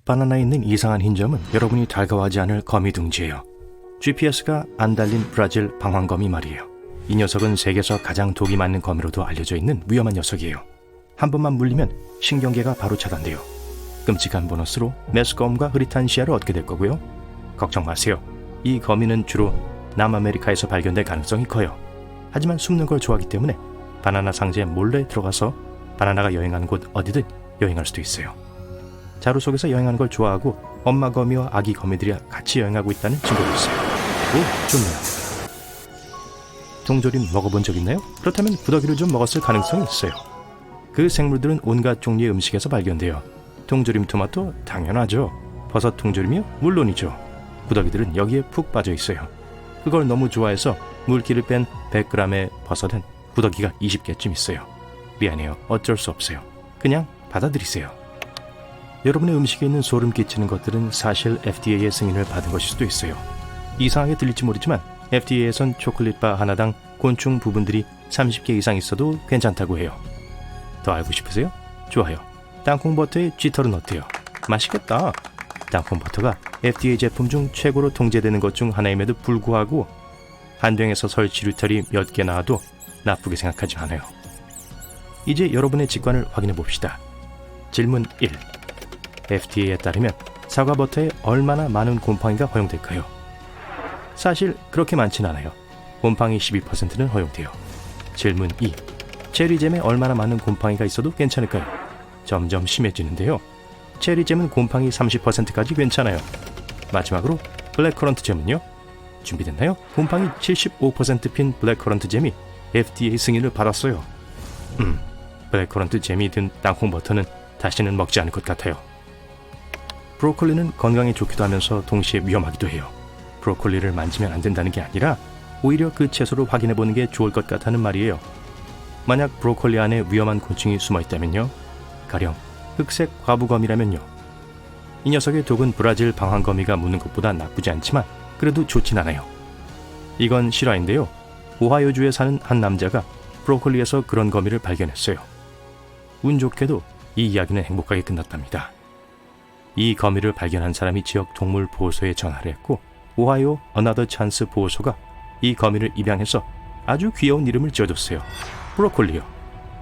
바나나에 있는 이상한 흰 점은 여러분이 달가워하지 않을 거미 둥지예요. GPS가 안 달린 브라질 방황거미 말이에요. 이 녀석은 세계에서 가장 독이 많은 거미로도 알려져 있는 위험한 녀석이에요. 한 번만 물리면 신경계가 바로 차단돼요. 끔찍한 보너스로 메스꺼움과 흐릿한 시야를 얻게 될 거고요. 걱정 마세요. 이 거미는 주로 남아메리카에서 발견될 가능성이 커요. 하지만 숨는 걸 좋아하기 때문에 바나나 상자에 몰래 들어가서 바나나가 여행하는 곳 어디든 여행할 수도 있어요. 자루 속에서 여행하는 걸 좋아하고 엄마 거미와 아기 거미들이 같이 여행하고 있다는 증거도 있어요. 오, 좋네요. 통조림 먹어본 적 있나요? 그렇다면 구더기를 좀 먹었을 가능성이 있어요. 그 생물들은 온갖 종류의 음식에서 발견돼요. 통조림 토마토? 당연하죠. 버섯 통조림이요? 물론이죠. 구더기들은 여기에 푹 빠져 있어요. 그걸 너무 좋아해서 물기를 뺀 100g의 버섯은 구더기가 20개쯤 있어요. 미안해요. 어쩔 수 없어요. 그냥 받아들이세요. 여러분의 음식에 있는 소름 끼치는 것들은 사실 FDA의 승인을 받은 것일 수도 있어요. 이상하게 들릴지 모르지만 FDA에선 초콜릿바 하나당 곤충 부분들이 30개 이상 있어도 괜찮다고 해요. 더 알고 싶으세요? 좋아요. 땅콩버터의 쥐털은 어때요? 맛있겠다. 땅콩버터가 FDA 제품 중 최고로 통제되는 것 중 하나임에도 불구하고 한정에서 설치류털이 몇 개 나와도 나쁘게 생각하지 않아요. 이제 여러분의 직관을 확인해 봅시다. 질문 1. FDA에 따르면 사과버터에 얼마나 많은 곰팡이가 허용될까요? 사실 그렇게 많진 않아요. 곰팡이 12%는 허용돼요. 질문 2. 체리잼에 얼마나 많은 곰팡이가 있어도 괜찮을까요? 점점 심해지는데요. 체리잼은 곰팡이 30%까지 괜찮아요. 마지막으로 블랙커런트 잼은요? 준비됐나요? 곰팡이 75% 핀 블랙커런트 잼이 FDA 승인을 받았어요. 블랙커런트 잼이 든 땅콩버터는 다시는 먹지 않을 것 같아요. 브로콜리는 건강에 좋기도 하면서 동시에 위험하기도 해요. 브로콜리를 만지면 안 된다는 게 아니라 오히려 그 채소를 확인해보는 게 좋을 것 같다는 말이에요. 만약 브로콜리 안에 위험한 곤충이 숨어있다면요. 가령 흑색 과부거미라면요. 이 녀석의 독은 브라질 방황거미가 무는 것보다 나쁘지 않지만 그래도 좋진 않아요. 이건 실화인데요. 오하이오주에 사는 한 남자가 브로콜리에서 그런 거미를 발견했어요. 운 좋게도 이 이야기는 행복하게 끝났답니다. 이 거미를 발견한 사람이 지역 동물 보호소에 전화를 했고 오하이오 어나더 찬스 보호소가 이 거미를 입양해서 아주 귀여운 이름을 지어줬어요. 브로콜리요.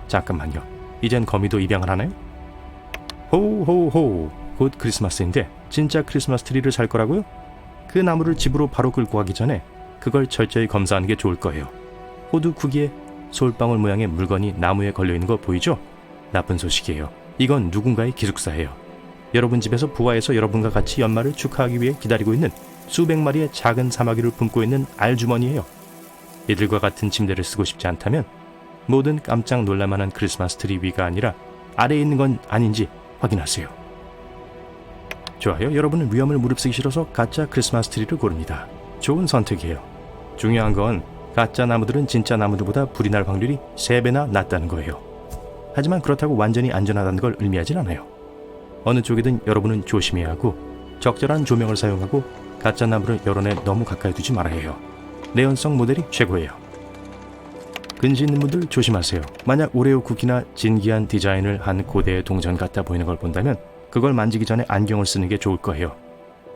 잠깐만요. 이젠 거미도 입양을 하나요? 호호호. 곧 크리스마스인데 진짜 크리스마스 트리를 살 거라고요? 그 나무를 집으로 바로 끌고 가기 전에 그걸 철저히 검사하는 게 좋을 거예요. 호두 크기의 솔방울 모양의 물건이 나무에 걸려있는 거 보이죠? 나쁜 소식이에요. 이건 누군가의 기숙사예요. 여러분 집에서 부화해서 여러분과 같이 연말을 축하하기 위해 기다리고 있는 수백 마리의 작은 사마귀를 품고 있는 알주머니예요. 이들과 같은 침대를 쓰고 싶지 않다면 모든 깜짝 놀랄만한 크리스마스 트리 위가 아니라 아래에 있는 건 아닌지 확인하세요. 좋아요. 여러분은 위험을 무릅쓰기 싫어서 가짜 크리스마스 트리를 고릅니다. 좋은 선택이에요. 중요한 건 가짜 나무들은 진짜 나무들보다 불이 날 확률이 3배나 낮다는 거예요. 하지만 그렇다고 완전히 안전하다는 걸 의미하진 않아요. 어느 쪽이든 여러분은 조심해야 하고 적절한 조명을 사용하고 가짜 나무를 여론에 너무 가까이 두지 말아야 해요. 내연성 모델이 최고예요. 근시 있는 분들 조심하세요. 만약 오레오 쿠키나 진기한 디자인을 한 고대의 동전 같아 보이는 걸 본다면 그걸 만지기 전에 안경을 쓰는 게 좋을 거예요.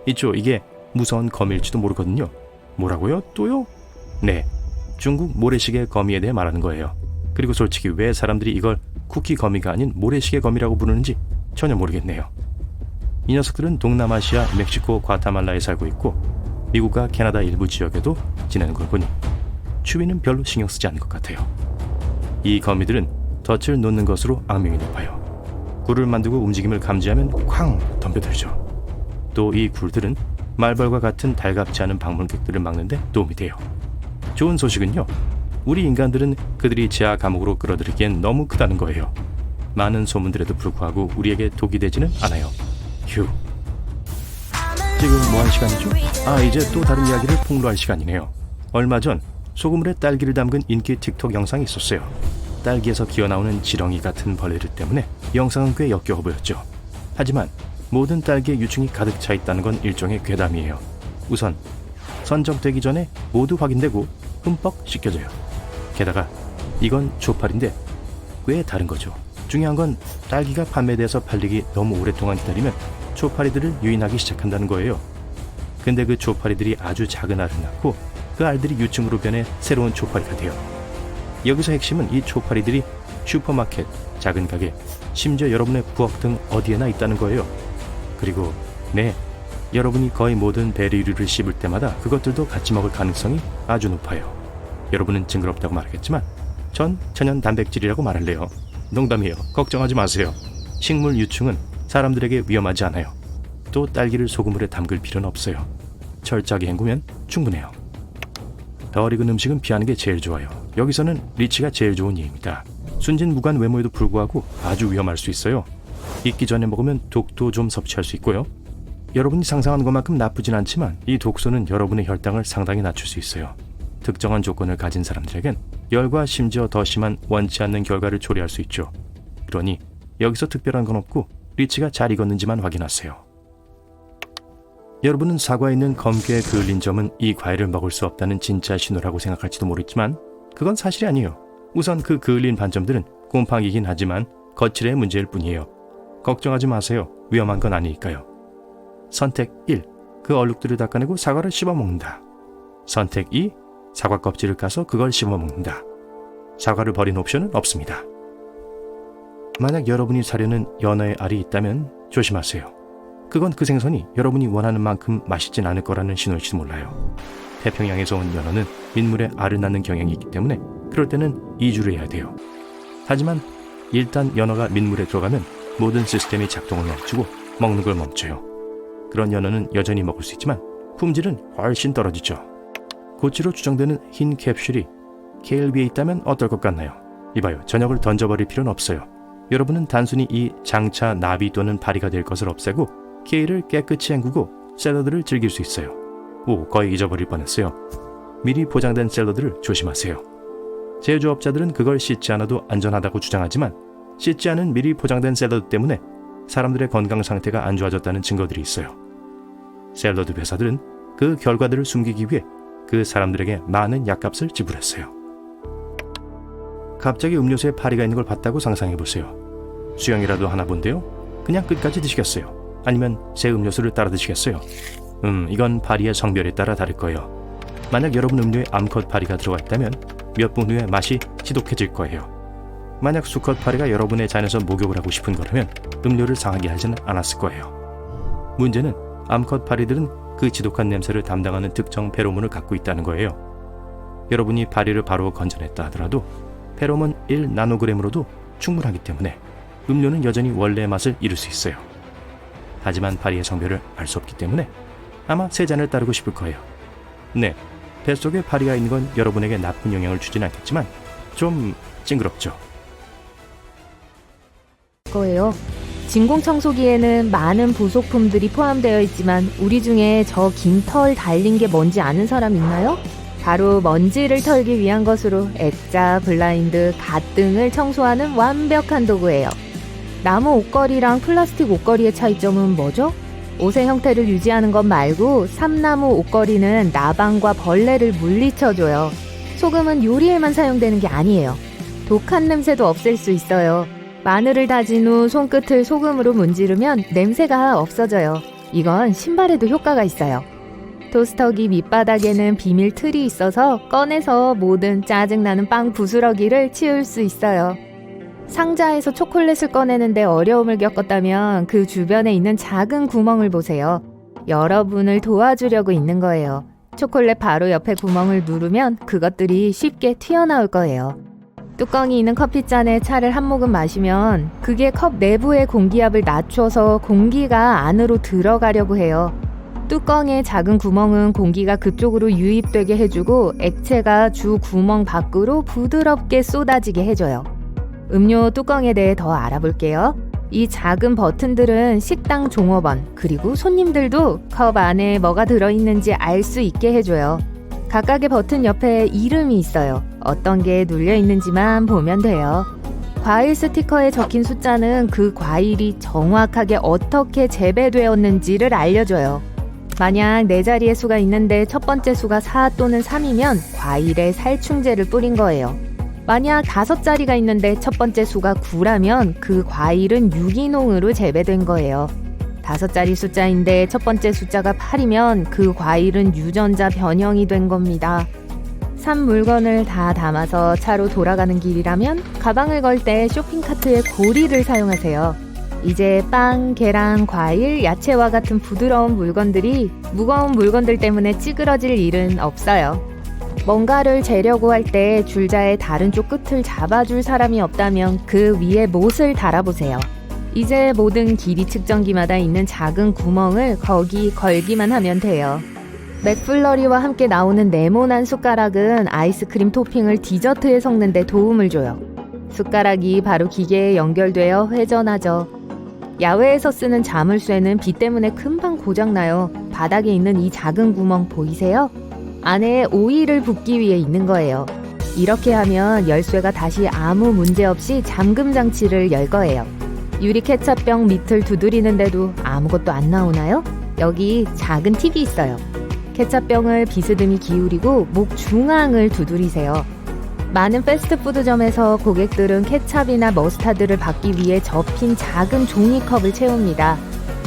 있죠, 이게 무서운 거미일지도 모르거든요. 뭐라고요? 또요? 네, 중국 모래시계 거미에 대해 말하는 거예요. 그리고 솔직히 왜 사람들이 이걸 쿠키 거미가 아닌 모래시계 거미라고 부르는지 전혀 모르겠네요. 이 녀석들은 동남아시아, 멕시코, 과타말라에 살고 있고 미국과 캐나다 일부 지역에도 지내는 걸 보니 추위는 별로 신경 쓰지 않는 것 같아요. 이 거미들은 덫을 놓는 것으로 악명이 높아요. 굴을 만들고 움직임을 감지하면 쾅 덤벼들죠. 또 이 굴들은 말벌과 같은 달갑지 않은 방문객들을 막는 데 도움이 돼요. 좋은 소식은요. 우리 인간들은 그들이 지하 감옥으로 끌어들이기엔 너무 크다는 거예요. 많은 소문들에도 불구하고 우리에게 독이 되지는 않아요. 휴. 지금 뭐한 시간이죠? 이제 또 다른 이야기를 폭로할 시간이네요. 얼마 전 소금물에 딸기를 담근 인기 틱톡 영상이 있었어요. 딸기에서 기어나오는 지렁이 같은 벌레들 때문에 영상은 꽤 역겨워 보였죠. 하지만 모든 딸기에 유충이 가득 차 있다는 건 일종의 괴담이에요. 우선 선정되기 전에 모두 확인되고 흠뻑 씻겨져요. 게다가 이건 초파리인데 꽤 다른 거죠. 중요한 건 딸기가 판매돼서 팔리기 너무 오랫동안 기다리면 초파리들을 유인하기 시작한다는 거예요. 근데 그 초파리들이 아주 작은 알을 낳고 그 알들이 유충으로 변해 새로운 초파리가 돼요. 여기서 핵심은 이 초파리들이 슈퍼마켓, 작은 가게, 심지어 여러분의 부엌 등 어디에나 있다는 거예요. 그리고 네, 여러분이 거의 모든 베리류를 씹을 때마다 그것들도 같이 먹을 가능성이 아주 높아요. 여러분은 징그럽다고 말하겠지만 전 천연 단백질이라고 말할래요. 농담이에요. 걱정하지 마세요. 식물 유충은 사람들에게 위험하지 않아요. 또 딸기를 소금물에 담글 필요는 없어요. 철저하게 헹구면 충분해요. 덜 익은 음식은 피하는 게 제일 좋아요. 여기서는 리치가 제일 좋은 예입니다. 순진무구한 외모에도 불구하고 아주 위험할 수 있어요. 익기 전에 먹으면 독도 좀 섭취할 수 있고요. 여러분이 상상하는 것만큼 나쁘진 않지만 이 독소는 여러분의 혈당을 상당히 낮출 수 있어요. 특정한 조건을 가진 사람들에겐 열과 심지어 더 심한 원치 않는 결과를 초래할 수 있죠. 그러니 여기서 특별한 건 없고 리치가 잘 익었는지만 확인하세요. 여러분은 사과에 있는 검게 그을린 점은 이 과일을 먹을 수 없다는 진짜 신호라고 생각할지도 모르겠지만 그건 사실이 아니에요. 우선 그 그을린 반점들은 곰팡이긴 하지만 거칠의 문제일 뿐이에요. 걱정하지 마세요. 위험한 건 아니니까요. 선택 1. 그 얼룩들을 닦아내고 사과를 씹어먹는다. 선택 2. 사과 껍질을 까서 그걸 씹어먹는다. 사과를 버린 옵션은 없습니다. 만약 여러분이 사려는 연어의 알이 있다면 조심하세요. 그건 그 생선이 여러분이 원하는 만큼 맛있진 않을 거라는 신호일지도 몰라요. 태평양에서 온 연어는 민물에 알을 낳는 경향이 있기 때문에 그럴 때는 이주를 해야 돼요. 하지만 일단 연어가 민물에 들어가면 모든 시스템이 작동을 멈추고 먹는 걸 멈춰요. 그런 연어는 여전히 먹을 수 있지만 품질은 훨씬 떨어지죠. 고치로 추정되는 흰 캡슐이 케일 위에 있다면 어떨 것 같나요? 이봐요. 저녁을 던져버릴 필요는 없어요. 여러분은 단순히 이 장차 나비 또는 파리가 될 것을 없애고 케일을 깨끗이 헹구고 샐러드를 즐길 수 있어요. 오, 거의 잊어버릴 뻔했어요. 미리 포장된 샐러드를 조심하세요. 제조업자들은 그걸 씻지 않아도 안전하다고 주장하지만 씻지 않은 미리 포장된 샐러드 때문에 사람들의 건강 상태가 안 좋아졌다는 증거들이 있어요. 샐러드 회사들은 그 결과들을 숨기기 위해 그 사람들에게 많은 약값을 지불했어요. 갑자기 음료수에 파리가 있는 걸 봤다고 상상해보세요. 수영이라도 하나 본데요? 그냥 끝까지 드시겠어요? 아니면 새 음료수를 따라 드시겠어요? 이건 파리의 성별에 따라 다를 거예요. 만약 여러분 음료에 암컷 파리가 들어가 있다면 몇 분 후에 맛이 지독해질 거예요. 만약 수컷 파리가 여러분의 잔에서 목욕을 하고 싶은 거라면 음료를 상하게 하지는 않았을 거예요. 문제는 암컷 파리들은 그 지독한 냄새를 담당하는 특정 페로몬을 갖고 있다는 거예요. 여러분이 파리를 바로 건져냈다 하더라도 페로몬 1나노그램으로도 충분하기 때문에 음료는 여전히 원래의 맛을 잃을 수 있어요. 하지만 파리의 성별을 알 수 없기 때문에 아마 세 잔을 따르고 싶을 거예요. 네, 뱃속에 파리가 있는 건 여러분에게 나쁜 영향을 주진 않겠지만 좀 징그럽죠. 거예요. 진공청소기에는 많은 부속품들이 포함되어 있지만 우리 중에 저 긴 털 달린 게 뭔지 아는 사람 있나요? 바로 먼지를 털기 위한 것으로 액자, 블라인드, 갓 등을 청소하는 완벽한 도구예요. 나무 옷걸이랑 플라스틱 옷걸이의 차이점은 뭐죠? 옷의 형태를 유지하는 것 말고 삼나무 옷걸이는 나방과 벌레를 물리쳐줘요. 소금은 요리에만 사용되는 게 아니에요. 독한 냄새도 없앨 수 있어요. 마늘을 다진 후 손끝을 소금으로 문지르면 냄새가 없어져요. 이건 신발에도 효과가 있어요. 토스터기 밑바닥에는 비밀 틀이 있어서 꺼내서 모든 짜증나는 빵 부스러기를 치울 수 있어요. 상자에서 초콜릿을 꺼내는데 어려움을 겪었다면 그 주변에 있는 작은 구멍을 보세요. 여러분을 도와주려고 있는 거예요. 초콜릿 바로 옆에 구멍을 누르면 그것들이 쉽게 튀어나올 거예요. 뚜껑이 있는 커피잔에 차를 한 모금 마시면 그게 컵 내부의 공기압을 낮춰서 공기가 안으로 들어가려고 해요. 뚜껑의 작은 구멍은 공기가 그쪽으로 유입되게 해주고 액체가 주 구멍 밖으로 부드럽게 쏟아지게 해줘요. 음료 뚜껑에 대해 더 알아볼게요. 이 작은 버튼들은 식당 종업원 그리고 손님들도 컵 안에 뭐가 들어있는지 알 수 있게 해줘요. 각각의 버튼 옆에 이름이 있어요. 어떤 게 눌려 있는지만 보면 돼요. 과일 스티커에 적힌 숫자는 그 과일이 정확하게 어떻게 재배되었는지를 알려줘요. 만약 4자리의 수가 있는데 첫 번째 수가 4 또는 3이면 과일에 살충제를 뿌린 거예요. 만약 5자리가 있는데 첫 번째 수가 9라면 그 과일은 유기농으로 재배된 거예요. 5자리 숫자인데 첫 번째 숫자가 8이면 그 과일은 유전자 변형이 된 겁니다. 산 물건을 다 담아서 차로 돌아가는 길이라면 가방을 걸 때 쇼핑카트에 고리를 사용하세요. 이제 빵, 계란, 과일, 야채와 같은 부드러운 물건들이 무거운 물건들 때문에 찌그러질 일은 없어요. 뭔가를 재려고 할 때 줄자의 다른 쪽 끝을 잡아줄 사람이 없다면 그 위에 못을 달아보세요. 이제 모든 길이 측정기마다 있는 작은 구멍을 거기 걸기만 하면 돼요. 맥플러리와 함께 나오는 네모난 숟가락은 아이스크림 토핑을 디저트에 섞는 데 도움을 줘요. 숟가락이 바로 기계에 연결되어 회전하죠. 야외에서 쓰는 자물쇠는 비 때문에 금방 고장나요. 바닥에 있는 이 작은 구멍 보이세요? 안에 오일을 붓기 위해 있는 거예요. 이렇게 하면 열쇠가 다시 아무 문제 없이 잠금 장치를 열 거예요. 유리 케첩병 밑을 두드리는데도 아무것도 안 나오나요? 여기 작은 팁이 있어요. 케첩병을 비스듬히 기울이고 목 중앙을 두드리세요. 많은 패스트푸드점에서 고객들은 케찹이나 머스타드를 받기 위해 접힌 작은 종이컵을 채웁니다.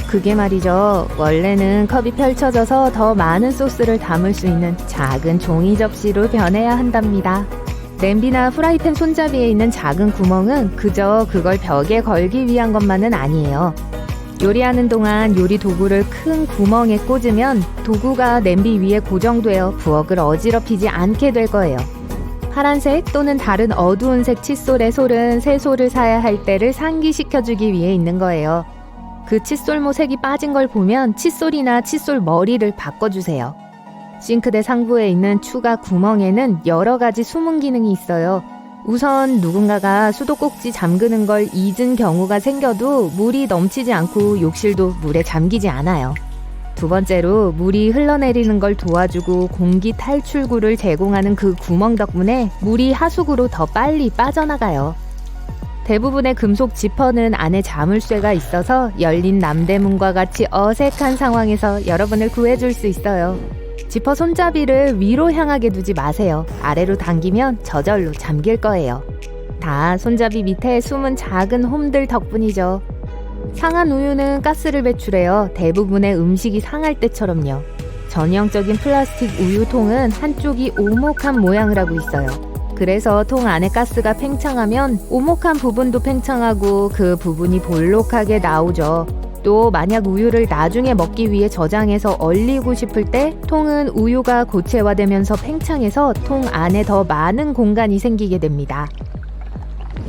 그게 말이죠. 원래는 컵이 펼쳐져서 더 많은 소스를 담을 수 있는 작은 종이 접시로 변해야 한답니다. 냄비나 프라이팬 손잡이에 있는 작은 구멍은 그저 그걸 벽에 걸기 위한 것만은 아니에요. 요리하는 동안 요리 도구를 큰 구멍에 꽂으면 도구가 냄비 위에 고정되어 부엌을 어지럽히지 않게 될 거예요. 파란색 또는 다른 어두운 색 칫솔의 솔은 새솔을 사야 할 때를 상기시켜주기 위해 있는 거예요. 그 칫솔모 색이 빠진 걸 보면 칫솔이나 칫솔 머리를 바꿔주세요. 싱크대 상부에 있는 추가 구멍에는 여러 가지 숨은 기능이 있어요. 우선 누군가가 수도꼭지 잠그는 걸 잊은 경우가 생겨도 물이 넘치지 않고 욕실도 물에 잠기지 않아요. 두 번째로 물이 흘러내리는 걸 도와주고 공기 탈출구를 제공하는 그 구멍 덕분에 물이 하수구로 더 빨리 빠져나가요. 대부분의 금속 지퍼는 안에 자물쇠가 있어서 열린 남대문과 같이 어색한 상황에서 여러분을 구해줄 수 있어요. 지퍼 손잡이를 위로 향하게 두지 마세요. 아래로 당기면 저절로 잠길 거예요. 다 손잡이 밑에 숨은 작은 홈들 덕분이죠. 상한 우유는 가스를 배출해요. 대부분의 음식이 상할 때처럼요. 전형적인 플라스틱 우유통은 한쪽이 오목한 모양을 하고 있어요. 그래서 통 안에 가스가 팽창하면 오목한 부분도 팽창하고 그 부분이 볼록하게 나오죠. 또 만약 우유를 나중에 먹기 위해 저장해서 얼리고 싶을 때 통은 우유가 고체화되면서 팽창해서 통 안에 더 많은 공간이 생기게 됩니다.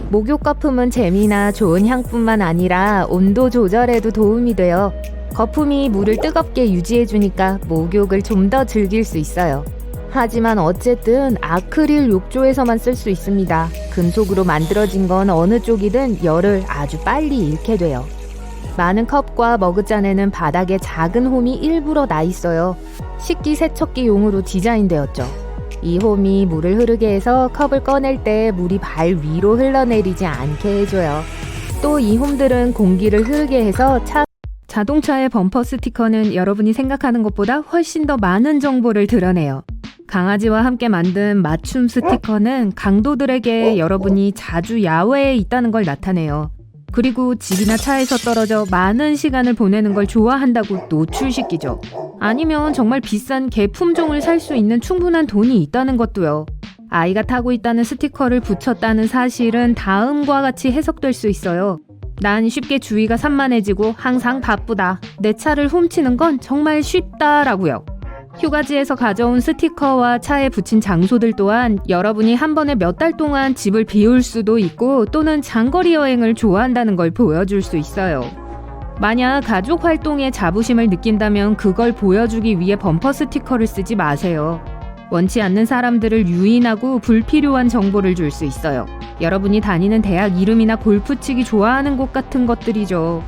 목욕 거품은 재미나 좋은 향뿐만 아니라 온도 조절에도 도움이 돼요. 거품이 물을 뜨겁게 유지해주니까 목욕을 좀 더 즐길 수 있어요. 하지만 어쨌든 아크릴 욕조에서만 쓸 수 있습니다. 금속으로 만들어진 건 어느 쪽이든 열을 아주 빨리 잃게 돼요. 많은 컵과 머그잔에는 바닥에 작은 홈이 일부러 나 있어요. 식기 세척기용으로 디자인되었죠. 이 홈이 물을 흐르게 해서 컵을 꺼낼 때 물이 발 위로 흘러내리지 않게 해줘요. 또 이 홈들은 공기를 흐르게 해서 자동차의 범퍼 스티커는 여러분이 생각하는 것보다 훨씬 더 많은 정보를 드러내요. 강아지와 함께 만든 맞춤 스티커는 강도들에게 여러분이 자주 야외에 있다는 걸 나타내요. 그리고 집이나 차에서 떨어져 많은 시간을 보내는 걸 좋아한다고 노출시키죠. 아니면 정말 비싼 개 품종을 살 수 있는 충분한 돈이 있다는 것도요. 아이가 타고 있다는 스티커를 붙였다는 사실은 다음과 같이 해석될 수 있어요. 난 쉽게 주의가 산만해지고 항상 바쁘다. 내 차를 훔치는 건 정말 쉽다라고요. 휴가지에서 가져온 스티커와 차에 붙인 장소들 또한 여러분이 한 번에 몇 달 동안 집을 비울 수도 있고 또는 장거리 여행을 좋아한다는 걸 보여줄 수 있어요. 만약 가족 활동에 자부심을 느낀다면 그걸 보여주기 위해 범퍼 스티커를 쓰지 마세요. 원치 않는 사람들을 유인하고 불필요한 정보를 줄 수 있어요. 여러분이 다니는 대학 이름이나 골프 치기 좋아하는 곳 같은 것들이죠.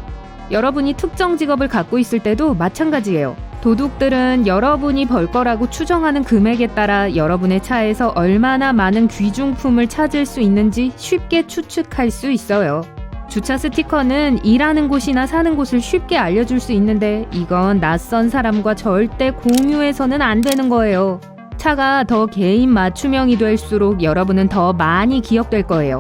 여러분이 특정 직업을 갖고 있을 때도 마찬가지예요. 도둑들은 여러분이 벌 거라고 추정하는 금액에 따라 여러분의 차에서 얼마나 많은 귀중품을 찾을 수 있는지 쉽게 추측할 수 있어요. 주차 스티커는 일하는 곳이나 사는 곳을 쉽게 알려줄 수 있는데 이건 낯선 사람과 절대 공유해서는 안 되는 거예요. 차가 더 개인 맞춤형이 될수록 여러분은 더 많이 기억될 거예요.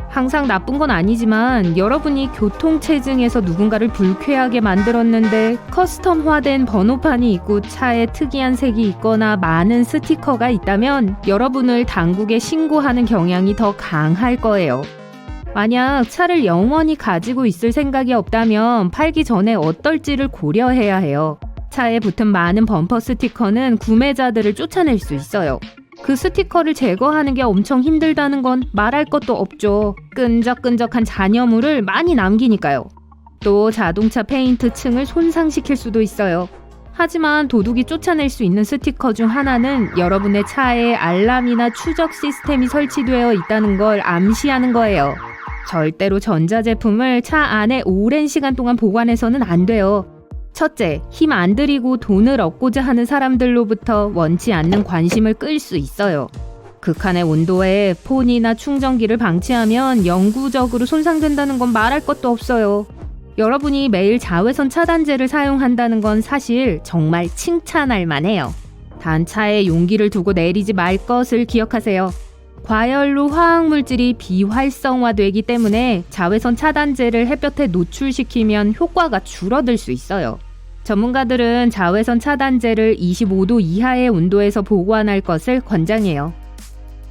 항상 나쁜 건 아니지만 여러분이 교통체증에서 누군가를 불쾌하게 만들었는데 커스텀화된 번호판이 있고 차에 특이한 색이 있거나 많은 스티커가 있다면 여러분을 당국에 신고하는 경향이 더 강할 거예요. 만약 차를 영원히 가지고 있을 생각이 없다면 팔기 전에 어떨지를 고려해야 해요. 차에 붙은 많은 범퍼 스티커는 구매자들을 쫓아낼 수 있어요. 그 스티커를 제거하는 게 엄청 힘들다는 건 말할 것도 없죠. 끈적끈적한 잔여물을 많이 남기니까요. 또 자동차 페인트 층을 손상시킬 수도 있어요. 하지만 도둑이 쫓아낼 수 있는 스티커 중 하나는 여러분의 차에 알람이나 추적 시스템이 설치되어 있다는 걸 암시하는 거예요. 절대로 전자제품을 차 안에 오랜 시간 동안 보관해서는 안 돼요. 첫째, 힘 안 들이고 돈을 얻고자 하는 사람들로부터 원치 않는 관심을 끌 수 있어요. 극한의 온도에 폰이나 충전기를 방치하면 영구적으로 손상된다는 건 말할 것도 없어요. 여러분이 매일 자외선 차단제를 사용한다는 건 사실 정말 칭찬할 만해요. 단 차에 용기를 두고 내리지 말 것을 기억하세요. 과열로 화학물질이 비활성화되기 때문에 자외선 차단제를 햇볕에 노출시키면 효과가 줄어들 수 있어요. 전문가들은 자외선 차단제를 25도 이하의 온도에서 보관할 것을 권장해요.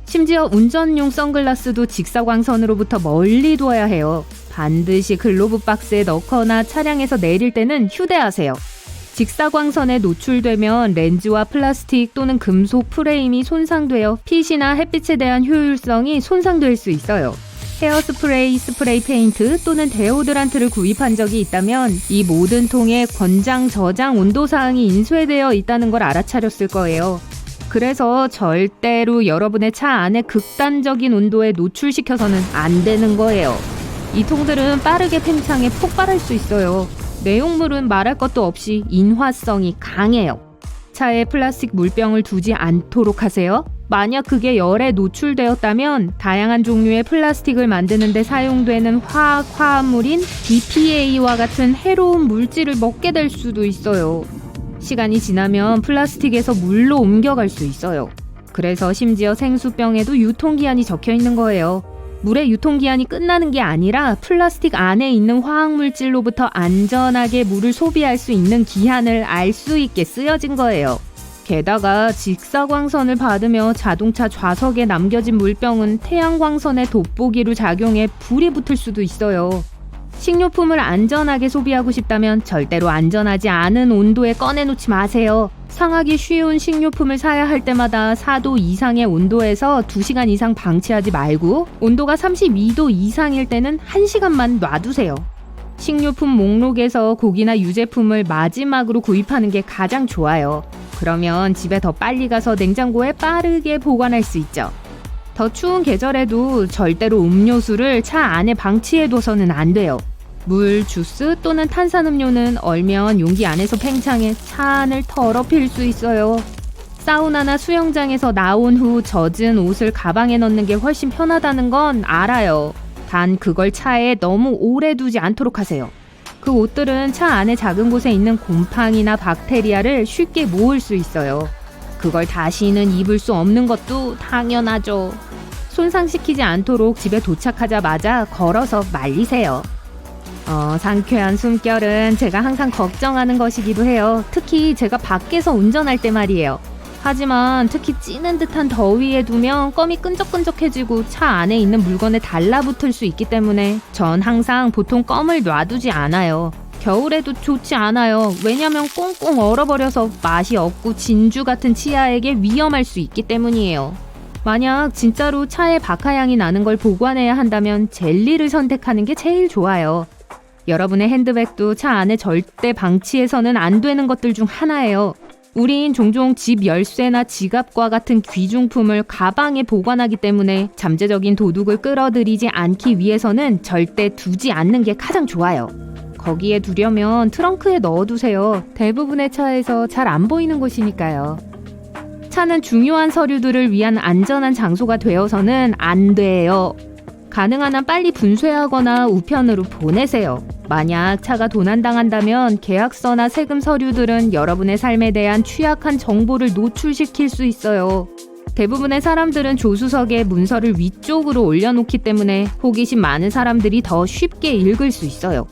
심지어 운전용 선글라스도 직사광선으로부터 멀리 둬야 해요. 반드시 글로브 박스에 넣거나 차량에서 내릴 때는 휴대하세요. 직사광선에 노출되면 렌즈와 플라스틱 또는 금속 프레임이 손상되어 빛이나 햇빛에 대한 효율성이 손상될 수 있어요. 헤어스프레이, 스프레이 페인트 또는 데오드란트를 구입한 적이 있다면 이 모든 통에 권장 저장 온도사항이 인쇄되어 있다는 걸 알아차렸을 거예요. 그래서 절대로 여러분의 차 안에 극단적인 온도에 노출시켜서는 안 되는 거예요. 이 통들은 빠르게 팽창해 폭발할 수 있어요. 내용물은 말할 것도 없이 인화성이 강해요. 차에 플라스틱 물병을 두지 않도록 하세요. 만약 그게 열에 노출되었다면 다양한 종류의 플라스틱을 만드는 데 사용되는 화합물인 BPA와 같은 해로운 물질을 먹게 될 수도 있어요. 시간이 지나면 플라스틱에서 물로 옮겨갈 수 있어요. 그래서 심지어 생수병에도 유통기한이 적혀 있는 거예요. 물의 유통기한이 끝나는 게 아니라 플라스틱 안에 있는 화학물질로부터 안전하게 물을 소비할 수 있는 기한을 알 수 있게 쓰여진 거예요. 게다가 직사광선을 받으며 자동차 좌석에 남겨진 물병은 태양광선의 돋보기로 작용해 불이 붙을 수도 있어요. 식료품을 안전하게 소비하고 싶다면 절대로 안전하지 않은 온도에 꺼내놓지 마세요. 상하기 쉬운 식료품을 사야 할 때마다 4도 이상의 온도에서 2시간 이상 방치하지 말고 온도가 32도 이상일 때는 1시간만 놔두세요. 식료품 목록에서 고기나 유제품을 마지막으로 구입하는 게 가장 좋아요. 그러면 집에 더 빨리 가서 냉장고에 빠르게 보관할 수 있죠. 더 추운 계절에도 절대로 음료수를 차 안에 방치해둬서는 안 돼요. 물, 주스 또는 탄산음료는 얼면 용기 안에서 팽창해 차 안을 더럽힐 수 있어요. 사우나나 수영장에서 나온 후 젖은 옷을 가방에 넣는 게 훨씬 편하다는 건 알아요. 단 그걸 차에 너무 오래 두지 않도록 하세요. 그 옷들은 차 안에 작은 곳에 있는 곰팡이나 박테리아를 쉽게 모을 수 있어요. 그걸 다시는 입을 수 없는 것도 당연하죠. 손상시키지 않도록 집에 도착하자마자 걸어서 말리세요. 상쾌한 숨결은 제가 항상 걱정하는 것이기도 해요. 특히 제가 밖에서 운전할 때 말이에요. 하지만 특히 찌는 듯한 더위에 두면 껌이 끈적끈적해지고 차 안에 있는 물건에 달라붙을 수 있기 때문에 전 항상 보통 껌을 놔두지 않아요. 겨울에도 좋지 않아요. 왜냐면 꽁꽁 얼어버려서 맛이 없고 진주 같은 치아에게 위험할 수 있기 때문이에요. 만약 진짜로 차에 박하향이 나는 걸 보관해야 한다면 젤리를 선택하는 게 제일 좋아요. 여러분의 핸드백도 차 안에 절대 방치해서는 안 되는 것들 중 하나예요. 우린 종종 집 열쇠나 지갑과 같은 귀중품을 가방에 보관하기 때문에 잠재적인 도둑을 끌어들이지 않기 위해서는 절대 두지 않는 게 가장 좋아요. 거기에 두려면 트렁크에 넣어두세요. 대부분의 차에서 잘 안 보이는 곳이니까요. 차는 중요한 서류들을 위한 안전한 장소가 되어서는 안 돼요. 가능한 한 빨리 분쇄하거나 우편으로 보내세요. 만약 차가 도난당한다면 계약서나 세금 서류들은 여러분의 삶에 대한 취약한 정보를 노출시킬 수 있어요. 대부분의 사람들은 조수석에 문서를 위쪽으로 올려놓기 때문에 호기심 많은 사람들이 더 쉽게 읽을 수 있어요.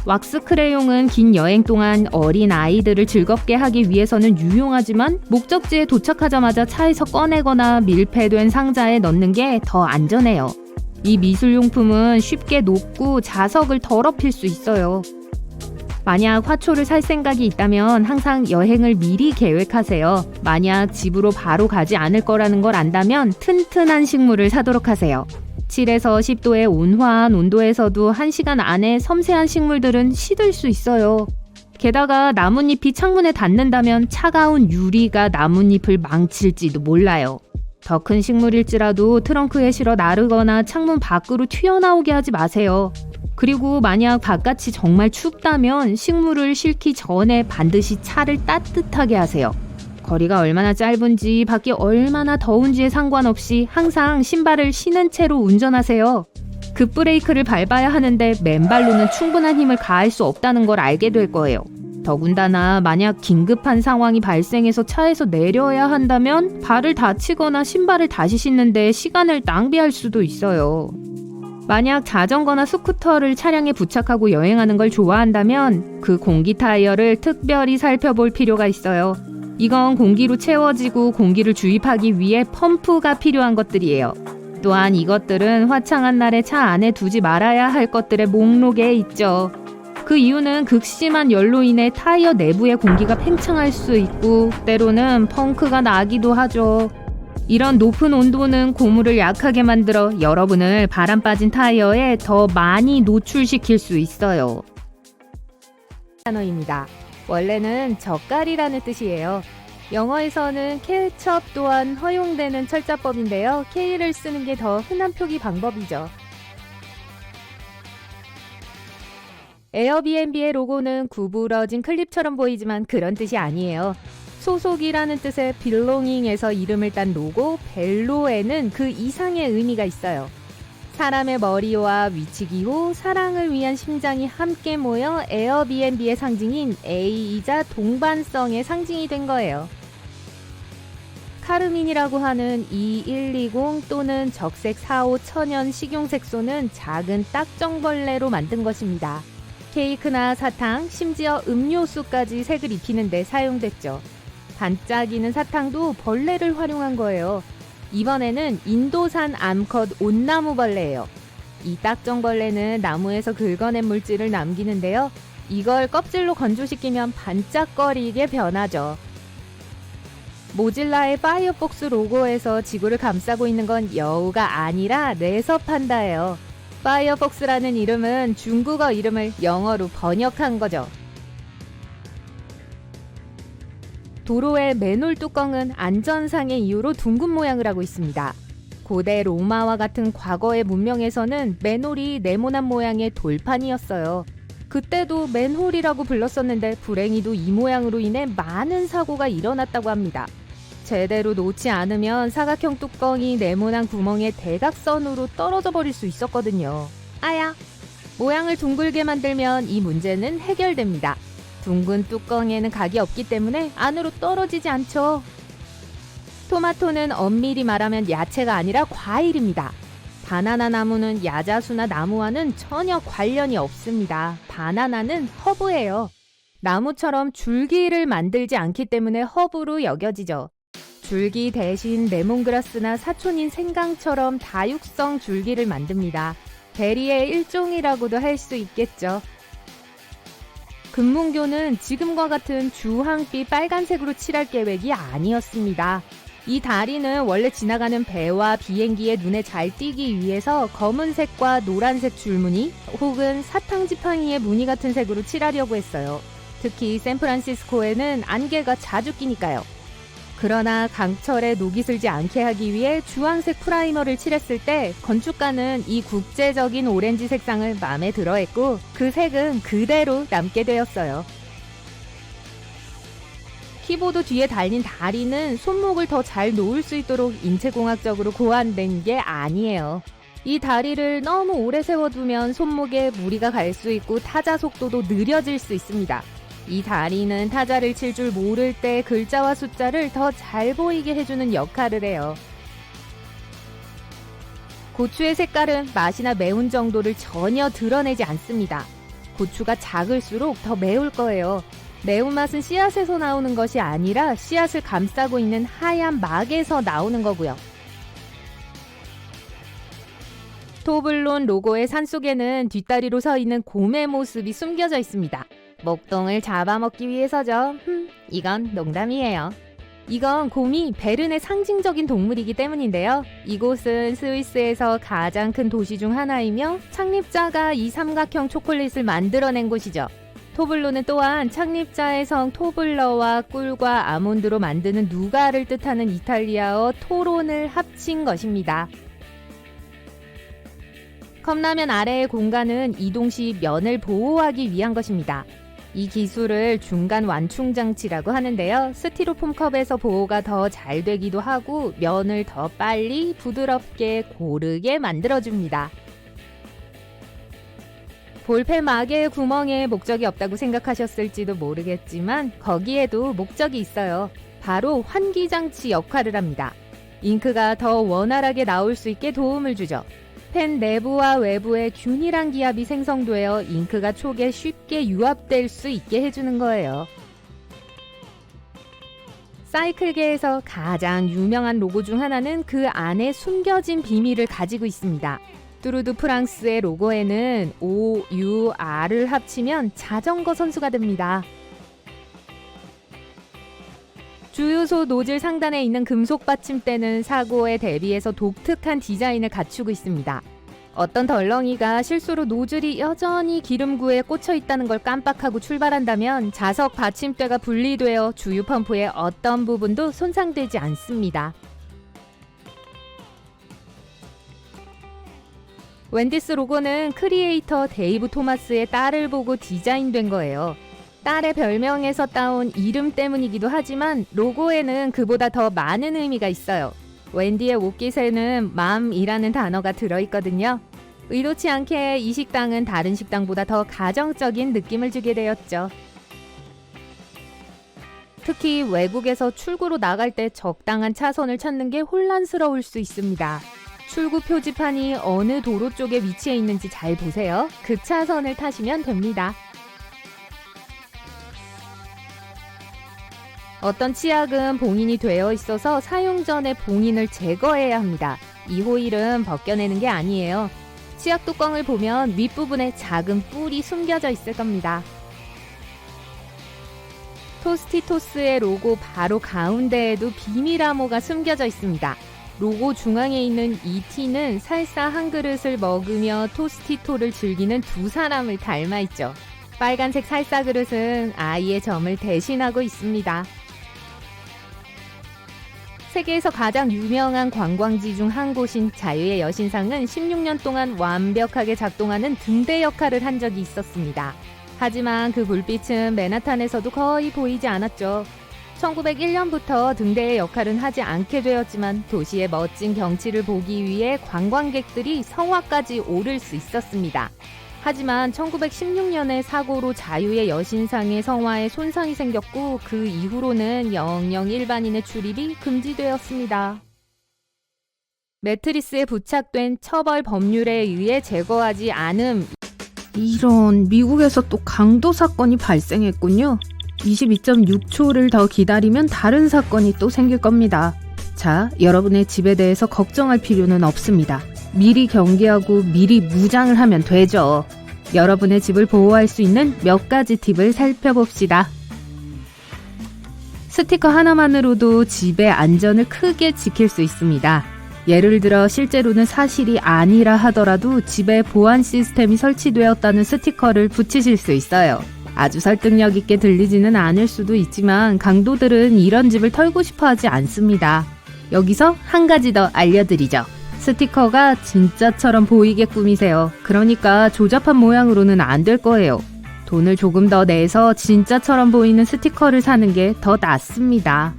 왁스 크레용은 긴 여행 동안 어린 아이들을 즐겁게 하기 위해서는 유용하지만 목적지에 도착하자마자 차에서 꺼내거나 밀폐된 상자에 넣는 게 더 안전해요. 이 미술용품은 쉽게 녹고 자석을 더럽힐 수 있어요. 만약 화초를 살 생각이 있다면 항상 여행을 미리 계획하세요. 만약 집으로 바로 가지 않을 거라는 걸 안다면 튼튼한 식물을 사도록 하세요. 7에서 10도의 온화한 온도에서도 1시간 안에 섬세한 식물들은 시들 수 있어요. 게다가 나뭇잎이 창문에 닿는다면 차가운 유리가 나뭇잎을 망칠지도 몰라요. 더 큰 식물일지라도 트렁크에 실어 나르거나 창문 밖으로 튀어나오게 하지 마세요. 그리고 만약 바깥이 정말 춥다면 식물을 싣기 전에 반드시 차를 따뜻하게 하세요. 거리가 얼마나 짧은지 밖이 얼마나 더운지에 상관없이 항상 신발을 신은 채로 운전하세요. 급브레이크를 밟아야 하는데 맨발로는 충분한 힘을 가할 수 없다는 걸 알게 될 거예요. 더군다나 만약 긴급한 상황이 발생해서 차에서 내려야 한다면 발을 다치거나 신발을 다시 신는데 시간을 낭비할 수도 있어요. 만약 자전거나 스쿠터를 차량에 부착하고 여행하는 걸 좋아한다면 그 공기 타이어를 특별히 살펴볼 필요가 있어요. 이건 공기로 채워지고 공기를 주입하기 위해 펌프가 필요한 것들이에요. 또한 이것들은 화창한 날에 차 안에 두지 말아야 할 것들의 목록에 있죠. 그 이유는 극심한 열로 인해 타이어 내부의 공기가 팽창할 수 있고 때로는 펑크가 나기도 하죠. 이런 높은 온도는 고무를 약하게 만들어 여러분을 바람 빠진 타이어에 더 많이 노출시킬 수 있어요. 단어입니다. 원래는 젓갈이라는 뜻이에요. 영어에서는 케첩 또한 허용되는 철자법인데요. K를 쓰는 게 더 흔한 표기 방법이죠. 에어비앤비의 로고는 구부러진 클립처럼 보이지만 그런 뜻이 아니에요. 소속이라는 뜻의 belonging에서 이름을 딴 로고 벨로에는 그 이상의 의미가 있어요. 사람의 머리와 위치기호, 사랑을 위한 심장이 함께 모여 에어비앤비의 상징인 A이자 동반성의 상징이 된 거예요. 카르민이라고 하는 E120 또는 적색 45 천연 식용색소는 작은 딱정벌레로 만든 것입니다. 케이크나 사탕, 심지어 음료수까지 색을 입히는 데 사용됐죠. 반짝이는 사탕도 벌레를 활용한 거예요. 이번에는 인도산 암컷 온나무벌레예요. 이 딱정벌레는 나무에서 긁어낸 물질을 남기는데요. 이걸 껍질로 건조시키면 반짝거리게 변하죠. 모질라의 파이어폭스 로고에서 지구를 감싸고 있는 건 여우가 아니라 레서판다예요. 파이어폭스라는 이름은 중국어 이름을 영어로 번역한 거죠. 도로의 맨홀 뚜껑은 안전상의 이유로 둥근 모양을 하고 있습니다. 고대 로마와 같은 과거의 문명에서는 맨홀이 네모난 모양의 돌판이었어요. 그때도 맨홀이라고 불렀었는데 불행히도 이 모양으로 인해 많은 사고가 일어났다고 합니다. 제대로 놓지 않으면 사각형 뚜껑이 네모난 구멍에 대각선으로 떨어져 버릴 수 있었거든요. 아야! 모양을 둥글게 만들면 이 문제는 해결됩니다. 둥근 뚜껑에는 각이 없기 때문에 안으로 떨어지지 않죠. 토마토는 엄밀히 말하면 야채가 아니라 과일입니다. 바나나 나무는 야자수나 나무와는 전혀 관련이 없습니다. 바나나는 허브예요. 나무처럼 줄기를 만들지 않기 때문에 허브로 여겨지죠. 줄기 대신 레몬그라스나 사촌인 생강처럼 다육성 줄기를 만듭니다. 베리의 일종이라고도 할 수 있겠죠. 금문교는 지금과 같은 주황빛 빨간색으로 칠할 계획이 아니었습니다. 이 다리는 원래 지나가는 배와 비행기의 눈에 잘 띄기 위해서 검은색과 노란색 줄무늬 혹은 사탕지팡이의 무늬 같은 색으로 칠하려고 했어요. 특히 샌프란시스코에는 안개가 자주 끼니까요. 그러나 강철에 녹이 슬지 않게 하기 위해 주황색 프라이머를 칠했을 때 건축가는 이 국제적인 오렌지 색상을 마음에 들어했고 그 색은 그대로 남게 되었어요. 키보드 뒤에 달린 다리는 손목을 더 잘 놓을 수 있도록 인체공학적으로 고안된 게 아니에요. 이 다리를 너무 오래 세워두면 손목에 무리가 갈 수 있고 타자 속도도 느려질 수 있습니다. 이 다리는 타자를 칠 줄 모를 때 글자와 숫자를 더 잘 보이게 해주는 역할을 해요. 고추의 색깔은 맛이나 매운 정도를 전혀 드러내지 않습니다. 고추가 작을수록 더 매울 거예요. 매운맛은 씨앗에서 나오는 것이 아니라 씨앗을 감싸고 있는 하얀 막에서 나오는 거고요. 토블론 로고의 산속에는 뒷다리로 서 있는 곰의 모습이 숨겨져 있습니다. 목동을 잡아먹기 위해서죠. 이건 농담이에요. 이건 곰이 베른의 상징적인 동물이기 때문인데요. 이곳은 스위스에서 가장 큰 도시 중 하나이며 창립자가 이 삼각형 초콜릿을 만들어낸 곳이죠. 토블로는 또한 창립자의 성 토블러와 꿀과 아몬드로 만드는 누가를 뜻하는 이탈리아어 토론을 합친 것입니다. 컵라면 아래의 공간은 이동 시 면을 보호하기 위한 것입니다. 이 기술을 중간 완충 장치라고 하는데요. 스티로폼 컵에서 보호가 더 잘 되기도 하고 면을 더 빨리 부드럽게 고르게 만들어줍니다. 볼펜 마개의 구멍에 목적이 없다고 생각하셨을지도 모르겠지만 거기에도 목적이 있어요. 바로 환기 장치 역할을 합니다. 잉크가 더 원활하게 나올 수 있게 도움을 주죠. 펜 내부와 외부에 균일한 기압이 생성되어 잉크가 촉에 쉽게 유압될 수 있게 해주는 거예요. 사이클계에서 가장 유명한 로고 중 하나는 그 안에 숨겨진 비밀을 가지고 있습니다. 뚜르드 프랑스의 로고에는 O, U, R을 합치면 자전거 선수가 됩니다. 주유소 노즐 상단에 있는 금속 받침대는 사고에 대비해서 독특한 디자인을 갖추고 있습니다. 어떤 덜렁이가 실수로 노즐이 여전히 기름구에 꽂혀 있다는 걸 깜빡하고 출발한다면 자석 받침대가 분리되어 주유 펌프의 어떤 부분도 손상되지 않습니다. 웬디스 로고는 크리에이터 데이브 토마스의 딸을 보고 디자인된 거예요. 딸의 별명에서 따온 이름 때문이기도 하지만 로고에는 그보다 더 많은 의미가 있어요. 웬디의 옷깃에는 맘이라는 단어가 들어있거든요. 의도치 않게 이 식당은 다른 식당보다 더 가정적인 느낌을 주게 되었죠. 특히 외국에서 출구로 나갈 때 적당한 차선을 찾는 게 혼란스러울 수 있습니다. 출구 표지판이 어느 도로 쪽에 위치해 있는지 잘 보세요. 그 차선을 타시면 됩니다. 어떤 치약은 봉인이 되어 있어서 사용 전에 봉인을 제거해야 합니다. 이 호일은 벗겨내는 게 아니에요. 치약 뚜껑을 보면 윗부분에 작은 뿔이 숨겨져 있을 겁니다. 토스티토스의 로고 바로 가운데에도 비밀 암호가 숨겨져 있습니다. 로고 중앙에 있는 이 T는 살사 한 그릇을 먹으며 토스티토를 즐기는 두 사람을 닮아 있죠. 빨간색 살사 그릇은 아이의 점을 대신하고 있습니다. 세계에서 가장 유명한 관광지 중 한 곳인 자유의 여신상은 16년 동안 완벽하게 작동하는 등대 역할을 한 적이 있었습니다. 하지만 그 불빛은 맨하탄에서도 거의 보이지 않았죠. 1901년부터 등대의 역할은 하지 않게 되었지만 도시의 멋진 경치를 보기 위해 관광객들이 성화까지 오를 수 있었습니다. 하지만 1916년에 사고로 자유의 여신상의 성화에 손상이 생겼고 그 이후로는 영영 일반인의 출입이 금지되었습니다. 매트리스에 부착된 처벌 법률에 의해 제거하지 않음. 이런, 미국에서 또 강도 사건이 발생했군요. 22.6초를 더 기다리면 다른 사건이 또 생길 겁니다. 자, 여러분의 집에 대해서 걱정할 필요는 없습니다. 미리 경계하고 미리 무장을 하면 되죠. 여러분의 집을 보호할 수 있는 몇 가지 팁을 살펴봅시다. 스티커 하나만으로도 집의 안전을 크게 지킬 수 있습니다. 예를 들어 실제로는 사실이 아니라 하더라도 집에 보안 시스템이 설치되었다는 스티커를 붙이실 수 있어요. 아주 설득력 있게 들리지는 않을 수도 있지만 강도들은 이런 집을 털고 싶어 하지 않습니다. 여기서 한 가지 더 알려드리죠. 스티커가 진짜처럼 보이게 꾸미세요. 그러니까 조잡한 모양으로는 안 될 거예요. 돈을 조금 더 내서 진짜처럼 보이는 스티커를 사는 게 더 낫습니다.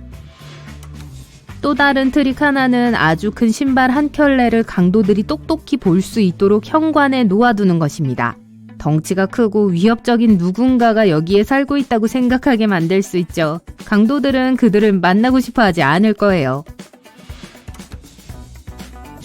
또 다른 트릭 하나는 아주 큰 신발 한 켤레를 강도들이 똑똑히 볼 수 있도록 현관에 놓아두는 것입니다. 덩치가 크고 위협적인 누군가가 여기에 살고 있다고 생각하게 만들 수 있죠. 강도들은 그들을 만나고 싶어 하지 않을 거예요.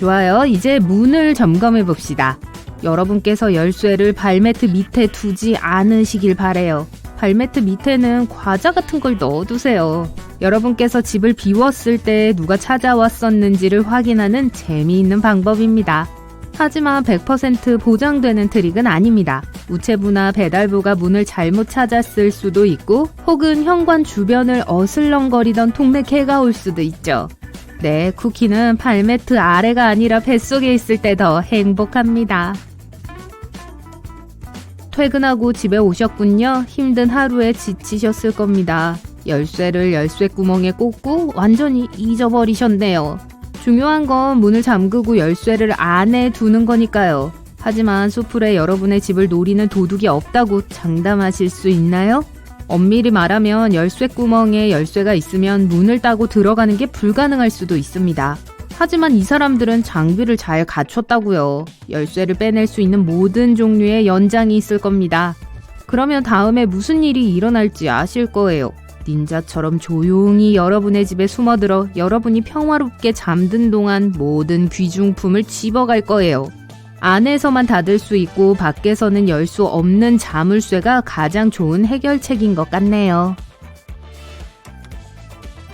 좋아요. 이제 문을 점검해 봅시다. 여러분께서 열쇠를 발매트 밑에 두지 않으시길 바래요. 발매트 밑에는 과자 같은 걸 넣어두세요. 여러분께서 집을 비웠을 때 누가 찾아왔었는지를 확인하는 재미있는 방법입니다. 하지만 100% 보장되는 트릭은 아닙니다. 우체부나 배달부가 문을 잘못 찾았을 수도 있고 혹은 현관 주변을 어슬렁거리던 동네 개가 올 수도 있죠. 네, 쿠키는 발매트 아래가 아니라 뱃속에 있을 때 더 행복합니다. 퇴근하고 집에 오셨군요. 힘든 하루에 지치셨을 겁니다. 열쇠를 열쇠 구멍에 꽂고 완전히 잊어버리셨네요. 중요한 건 문을 잠그고 열쇠를 안에 두는 거니까요. 하지만 수풀에 여러분의 집을 노리는 도둑이 없다고 장담하실 수 있나요? 엄밀히 말하면 열쇠 구멍에 열쇠가 있으면 문을 따고 들어가는 게 불가능할 수도 있습니다. 하지만 이 사람들은 장비를 잘 갖췄다고요. 열쇠를 빼낼 수 있는 모든 종류의 연장이 있을 겁니다. 그러면 다음에 무슨 일이 일어날지 아실 거예요. 닌자처럼 조용히 여러분의 집에 숨어들어 여러분이 평화롭게 잠든 동안 모든 귀중품을 집어갈 거예요. 안에서만 닫을 수 있고 밖에서는 열 수 없는 자물쇠가 가장 좋은 해결책인 것 같네요.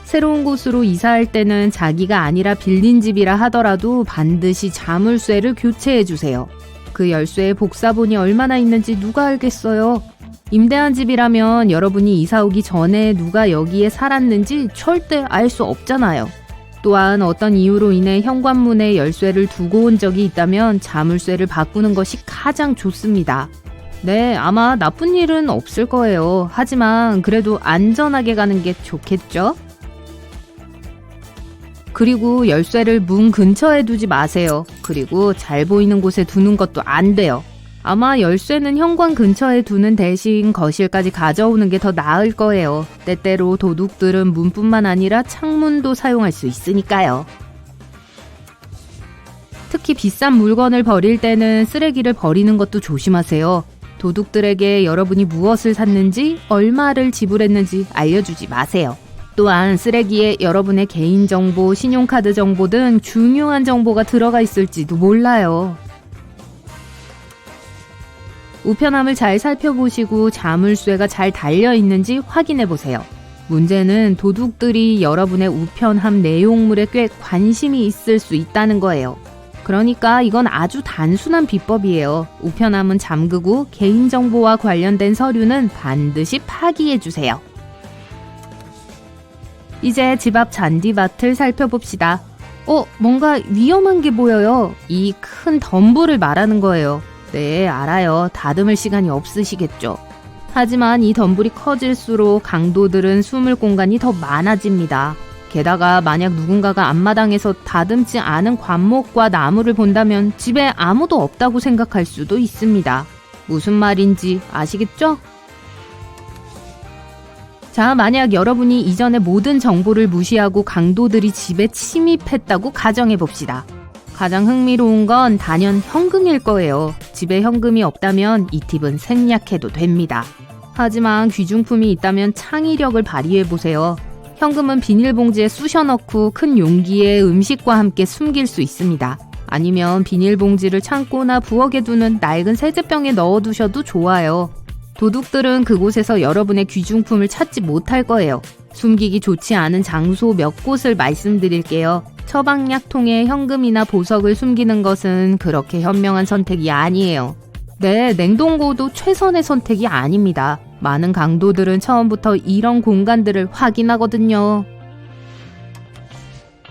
새로운 곳으로 이사할 때는 자기가 아니라 빌린 집이라 하더라도 반드시 자물쇠를 교체해주세요. 그 열쇠에 복사본이 얼마나 있는지 누가 알겠어요? 임대한 집이라면 여러분이 이사 오기 전에 누가 여기에 살았는지 절대 알 수 없잖아요. 또한 어떤 이유로 인해 현관문에 열쇠를 두고 온 적이 있다면 자물쇠를 바꾸는 것이 가장 좋습니다. 네, 아마 나쁜 일은 없을 거예요. 하지만 그래도 안전하게 가는 게 좋겠죠? 그리고 열쇠를 문 근처에 두지 마세요. 그리고 잘 보이는 곳에 두는 것도 안 돼요. 아마 열쇠는 현관 근처에 두는 대신 거실까지 가져오는 게 더 나을 거예요. 때때로 도둑들은 문뿐만 아니라 창문도 사용할 수 있으니까요. 특히 비싼 물건을 버릴 때는 쓰레기를 버리는 것도 조심하세요. 도둑들에게 여러분이 무엇을 샀는지, 얼마를 지불했는지 알려주지 마세요. 또한 쓰레기에 여러분의 개인정보, 신용카드 정보 등 중요한 정보가 들어가 있을지도 몰라요. 우편함을 잘 살펴보시고 자물쇠가 잘 달려있는지 확인해보세요. 문제는 도둑들이 여러분의 우편함 내용물에 꽤 관심이 있을 수 있다는 거예요. 그러니까 이건 아주 단순한 비법이에요. 우편함은 잠그고 개인정보와 관련된 서류는 반드시 파기해주세요. 이제 집 앞 잔디밭을 살펴봅시다. 뭔가 위험한 게 보여요. 이 큰 덤불을 말하는 거예요. 네, 알아요. 다듬을 시간이 없으시겠죠. 하지만 이 덤불이 커질수록 강도들은 숨을 공간이 더 많아집니다. 게다가 만약 누군가가 앞마당에서 다듬지 않은 관목과 나무를 본다면 집에 아무도 없다고 생각할 수도 있습니다. 무슨 말인지 아시겠죠? 자, 만약 여러분이 이전에 모든 정보를 무시하고 강도들이 집에 침입했다고 가정해봅시다. 가장 흥미로운 건 단연 현금일 거예요. 집에 현금이 없다면 이 팁은 생략해도 됩니다. 하지만 귀중품이 있다면 창의력을 발휘해보세요. 현금은 비닐봉지에 쑤셔 넣고 큰 용기에 음식과 함께 숨길 수 있습니다. 아니면 비닐봉지를 창고나 부엌에 두는 낡은 세제병에 넣어두셔도 좋아요. 도둑들은 그곳에서 여러분의 귀중품을 찾지 못할 거예요. 숨기기 좋지 않은 장소 몇 곳을 말씀드릴게요. 처방약통에 현금이나 보석을 숨기는 것은 그렇게 현명한 선택이 아니에요. 네, 냉동고도 최선의 선택이 아닙니다. 많은 강도들은 처음부터 이런 공간들을 확인하거든요.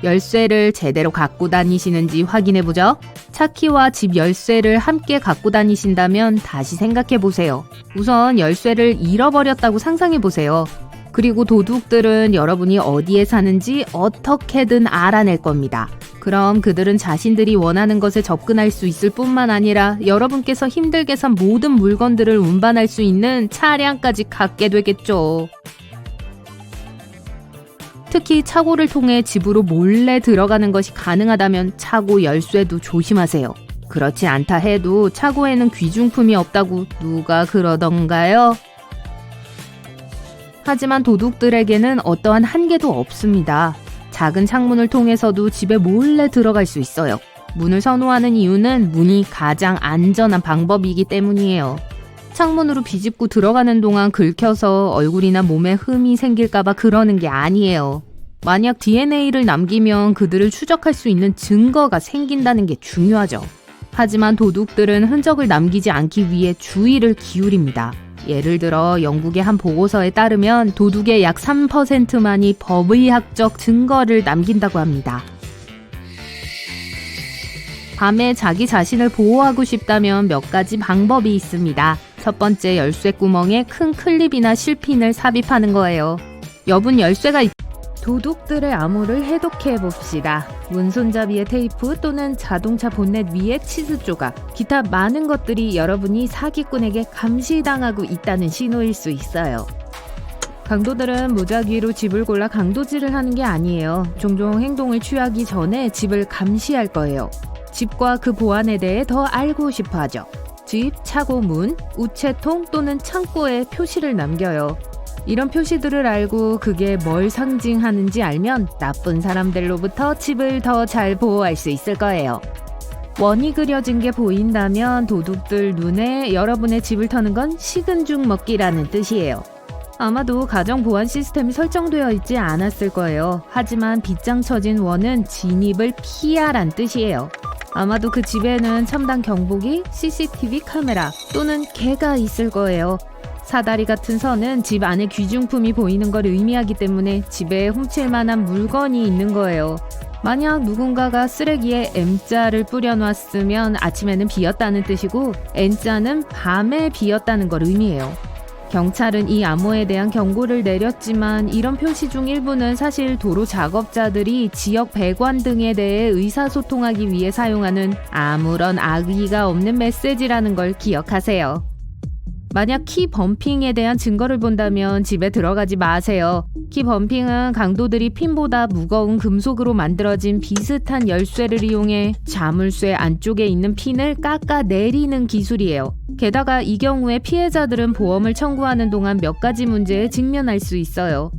열쇠를 제대로 갖고 다니시는지 확인해보죠. 차키와 집 열쇠를 함께 갖고 다니신다면 다시 생각해보세요. 우선 열쇠를 잃어버렸다고 상상해보세요. 그리고 도둑들은 여러분이 어디에 사는지 어떻게든 알아낼 겁니다. 그럼 그들은 자신들이 원하는 것에 접근할 수 있을 뿐만 아니라 여러분께서 힘들게 산 모든 물건들을 운반할 수 있는 차량까지 갖게 되겠죠. 특히 차고를 통해 집으로 몰래 들어가는 것이 가능하다면 차고 열쇠도 조심하세요. 그렇지 않다 해도 차고에는 귀중품이 없다고 누가 그러던가요? 하지만 도둑들에게는 어떠한 한계도 없습니다. 작은 창문을 통해서도 집에 몰래 들어갈 수 있어요. 문을 선호하는 이유는 문이 가장 안전한 방법이기 때문이에요. 창문으로 비집고 들어가는 동안 긁혀서 얼굴이나 몸에 흠이 생길까봐 그러는 게 아니에요. 만약 DNA를 남기면 그들을 추적할 수 있는 증거가 생긴다는 게 중요하죠. 하지만 도둑들은 흔적을 남기지 않기 위해 주의를 기울입니다. 예를 들어 영국의 한 보고서에 따르면 도둑의 약 3%만이 법의학적 증거를 남긴다고 합니다. 밤에 자기 자신을 보호하고 싶다면 몇 가지 방법이 있습니다. 첫 번째, 열쇠 구멍에 큰 클립이나 실핀을 삽입하는 거예요. 여분 열쇠가 도둑들의 암호를 해독해 봅시다. 문 손잡이에 테이프 또는 자동차 본넷 위에 치즈 조각, 기타 많은 것들이 여러분이 사기꾼에게 감시당하고 있다는 신호일 수 있어요. 강도들은 무작위로 집을 골라 강도질을 하는 게 아니에요. 종종 행동을 취하기 전에 집을 감시할 거예요. 집과 그 보안에 대해 더 알고 싶어 하죠. 집, 차고 문, 우체통 또는 창고에 표시를 남겨요. 이런 표시들을 알고 그게 뭘 상징하는지 알면 나쁜 사람들로부터 집을 더 잘 보호할 수 있을 거예요. 원이 그려진 게 보인다면 도둑들 눈에 여러분의 집을 터는 건 식은 죽 먹기라는 뜻이에요. 아마도 가정 보안 시스템이 설정되어 있지 않았을 거예요. 하지만 빗장 쳐진 원은 진입을 피하란 뜻이에요. 아마도 그 집에는 첨단 경보기, CCTV 카메라 또는 개가 있을 거예요. 사다리 같은 선은 집 안에 귀중품이 보이는 걸 의미하기 때문에 집에 훔칠 만한 물건이 있는 거예요. 만약 누군가가 쓰레기에 M자를 뿌려놨으면 아침에는 비었다는 뜻이고 N자는 밤에 비었다는 걸 의미해요. 경찰은 이 암호에 대한 경고를 내렸지만 이런 표시 중 일부는 사실 도로 작업자들이 지역 배관 등에 대해 의사소통하기 위해 사용하는 아무런 악의가 없는 메시지라는 걸 기억하세요. 만약 키 범핑에 대한 증거를 본다면 집에 들어가지 마세요. 키 범핑은 강도들이 핀보다 무거운 금속으로 만들어진 비슷한 열쇠를 이용해 자물쇠 안쪽에 있는 핀을 깎아 내리는 기술이에요. 게다가 이 경우에 피해자들은 보험을 청구하는 동안 몇 가지 문제에 직면할 수 있어요.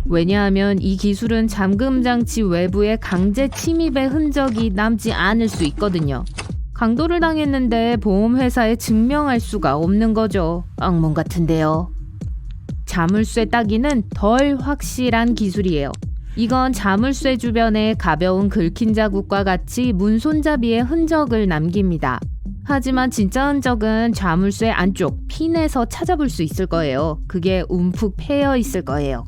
왜냐하면 이 기술은 잠금 장치 외부에 강제 침입의 흔적이 남지 않을 수 있거든요. 강도를 당했는데 보험회사에 증명할 수가 없는 거죠. 악몽 같은데요. 자물쇠 따기는 덜 확실한 기술이에요. 이건 자물쇠 주변에 가벼운 긁힌 자국과 같이 문 손잡이의 흔적을 남깁니다. 하지만 진짜 흔적은 자물쇠 안쪽 핀에서 찾아볼 수 있을 거예요. 그게 움푹 패여 있을 거예요.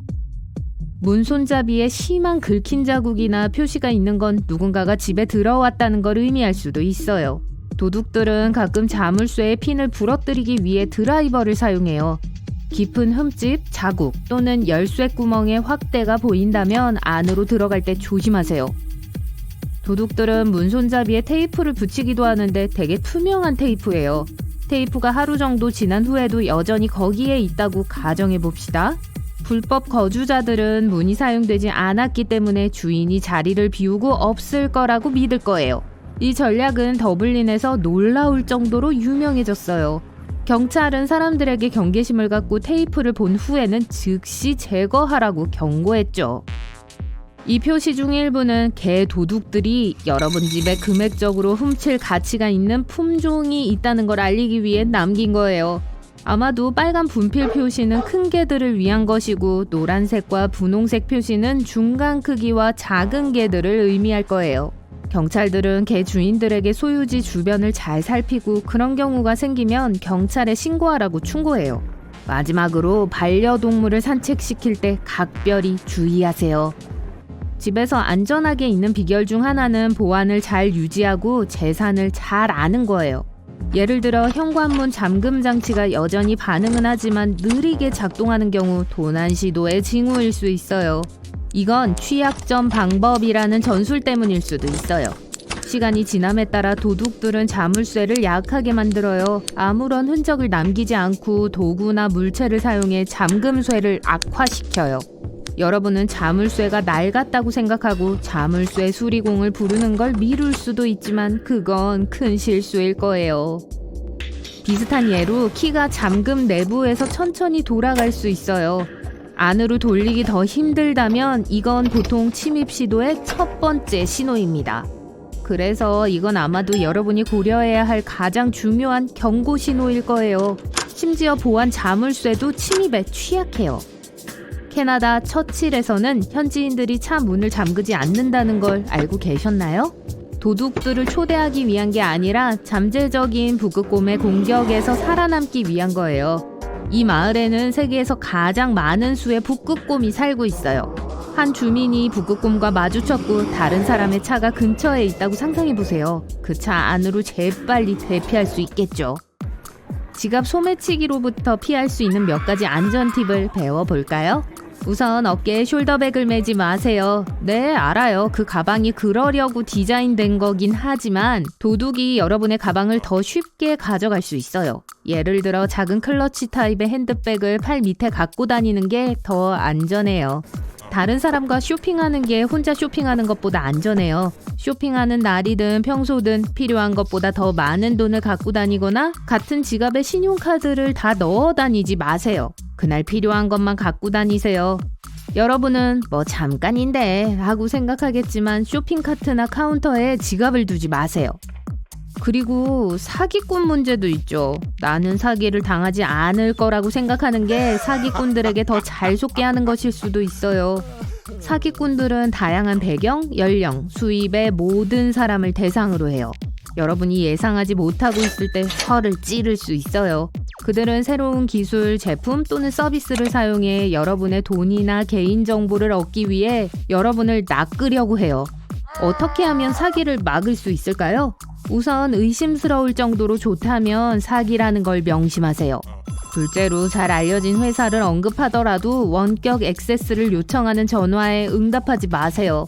문 손잡이에 심한 긁힌 자국이나 표시가 있는 건 누군가가 집에 들어왔다는 걸 의미할 수도 있어요. 도둑들은 가끔 자물쇠의 핀을 부러뜨리기 위해 드라이버를 사용해요. 깊은 흠집, 자국 또는 열쇠 구멍의 확대가 보인다면 안으로 들어갈 때 조심하세요. 도둑들은 문 손잡이에 테이프를 붙이기도 하는데 되게 투명한 테이프예요. 테이프가 하루 정도 지난 후에도 여전히 거기에 있다고 가정해 봅시다. 불법 거주자들은 문이 사용되지 않았기 때문에 주인이 자리를 비우고 없을 거라고 믿을 거예요. 이 전략은 더블린에서 놀라울 정도로 유명해졌어요. 경찰은 사람들에게 경계심을 갖고 테이프를 본 후에는 즉시 제거하라고 경고했죠. 이 표시 중 일부는 개 도둑들이 여러분 집에 금액적으로 훔칠 가치가 있는 품종이 있다는 걸 알리기 위해 남긴 거예요. 아마도 빨간 분필 표시는 큰 개들을 위한 것이고 노란색과 분홍색 표시는 중간 크기와 작은 개들을 의미할 거예요. 경찰들은 개 주인들에게 소유지 주변을 잘 살피고 그런 경우가 생기면 경찰에 신고하라고 충고해요. 마지막으로 반려동물을 산책시킬 때 각별히 주의하세요. 집에서 안전하게 있는 비결 중 하나는 보안을 잘 유지하고 재산을 잘 아는 거예요. 예를 들어 현관문 잠금 장치가 여전히 반응은 하지만 느리게 작동하는 경우 도난 시도의 징후일 수 있어요. 이건 취약점 방법이라는 전술 때문일 수도 있어요. 시간이 지남에 따라 도둑들은 자물쇠를 약하게 만들어요. 아무런 흔적을 남기지 않고 도구나 물체를 사용해 잠금쇠를 악화시켜요. 여러분은 자물쇠가 낡았다고 생각하고 자물쇠 수리공을 부르는 걸 미룰 수도 있지만 그건 큰 실수일 거예요. 비슷한 예로 키가 잠금 내부에서 천천히 돌아갈 수 있어요. 안으로 돌리기 더 힘들다면 이건 보통 침입 시도의 첫 번째 신호입니다. 그래서 이건 아마도 여러분이 고려해야 할 가장 중요한 경고 신호일 거예요. 심지어 보안 자물쇠도 침입에 취약해요. 캐나다 처칠에서는 현지인들이 차 문을 잠그지 않는다는 걸 알고 계셨나요? 도둑들을 초대하기 위한 게 아니라 잠재적인 북극곰의 공격에서 살아남기 위한 거예요. 이 마을에는 세계에서 가장 많은 수의 북극곰이 살고 있어요. 한 주민이 북극곰과 마주쳤고 다른 사람의 차가 근처에 있다고 상상해보세요. 그 차 안으로 재빨리 대피할 수 있겠죠. 지갑 소매치기로부터 피할 수 있는 몇 가지 안전 팁을 배워볼까요? 우선 어깨에 숄더백을 매지 마세요. 네, 알아요. 그 가방이 그러려고 디자인된 거긴 하지만 도둑이 여러분의 가방을 더 쉽게 가져갈 수 있어요. 예를 들어 작은 클러치 타입의 핸드백을 팔 밑에 갖고 다니는 게 더 안전해요. 다른 사람과 쇼핑하는 게 혼자 쇼핑하는 것보다 안전해요. 쇼핑하는 날이든 평소든 필요한 것보다 더 많은 돈을 갖고 다니거나 같은 지갑에 신용카드를 다 넣어 다니지 마세요. 그날 필요한 것만 갖고 다니세요. 여러분은 뭐 잠깐인데 하고 생각하겠지만 쇼핑카트나 카운터에 지갑을 두지 마세요. 그리고 사기꾼 문제도 있죠. 나는 사기를 당하지 않을 거라고 생각하는 게 사기꾼들에게 더 잘 속게 하는 것일 수도 있어요. 사기꾼들은 다양한 배경, 연령, 수입의 모든 사람을 대상으로 해요. 여러분이 예상하지 못하고 있을 때 혀를 찌를 수 있어요. 그들은 새로운 기술, 제품 또는 서비스를 사용해 여러분의 돈이나 개인정보를 얻기 위해 여러분을 낚으려고 해요. 어떻게 하면 사기를 막을 수 있을까요? 우선 의심스러울 정도로 좋다면 사기라는 걸 명심하세요. 둘째로 잘 알려진 회사를 언급하더라도 원격 액세스를 요청하는 전화에 응답하지 마세요.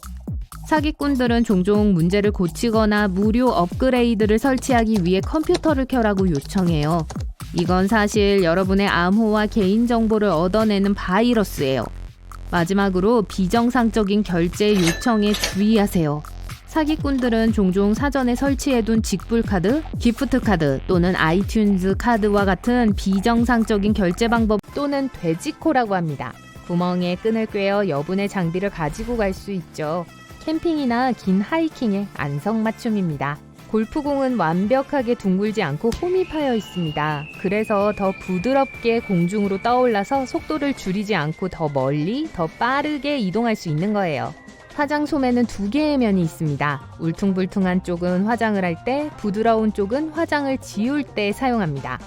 사기꾼들은 종종 문제를 고치거나 무료 업그레이드를 설치하기 위해 컴퓨터를 켜라고 요청해요. 이건 사실 여러분의 암호와 개인정보를 얻어내는 바이러스예요. 마지막으로 비정상적인 결제 요청에 주의하세요. 사기꾼들은 종종 사전에 설치해둔 직불카드, 기프트카드 또는 아이튠즈 카드와 같은 비정상적인 결제 방법 또는 돼지코라고 합니다. 구멍에 끈을 꿰어 여분의 장비를 가지고 갈 수 있죠. 캠핑이나 긴 하이킹의 안성맞춤입니다. 골프공은 완벽하게 둥글지 않고 홈이 파여 있습니다. 그래서 더 부드럽게 공중으로 떠올라서 속도를 줄이지 않고 더 멀리, 더 빠르게 이동할 수 있는 거예요. 화장솜에는 두 개의 면이 있습니다. 울퉁불퉁한 쪽은 화장을 할 때, 부드러운 쪽은 화장을 지울 때 사용합니다.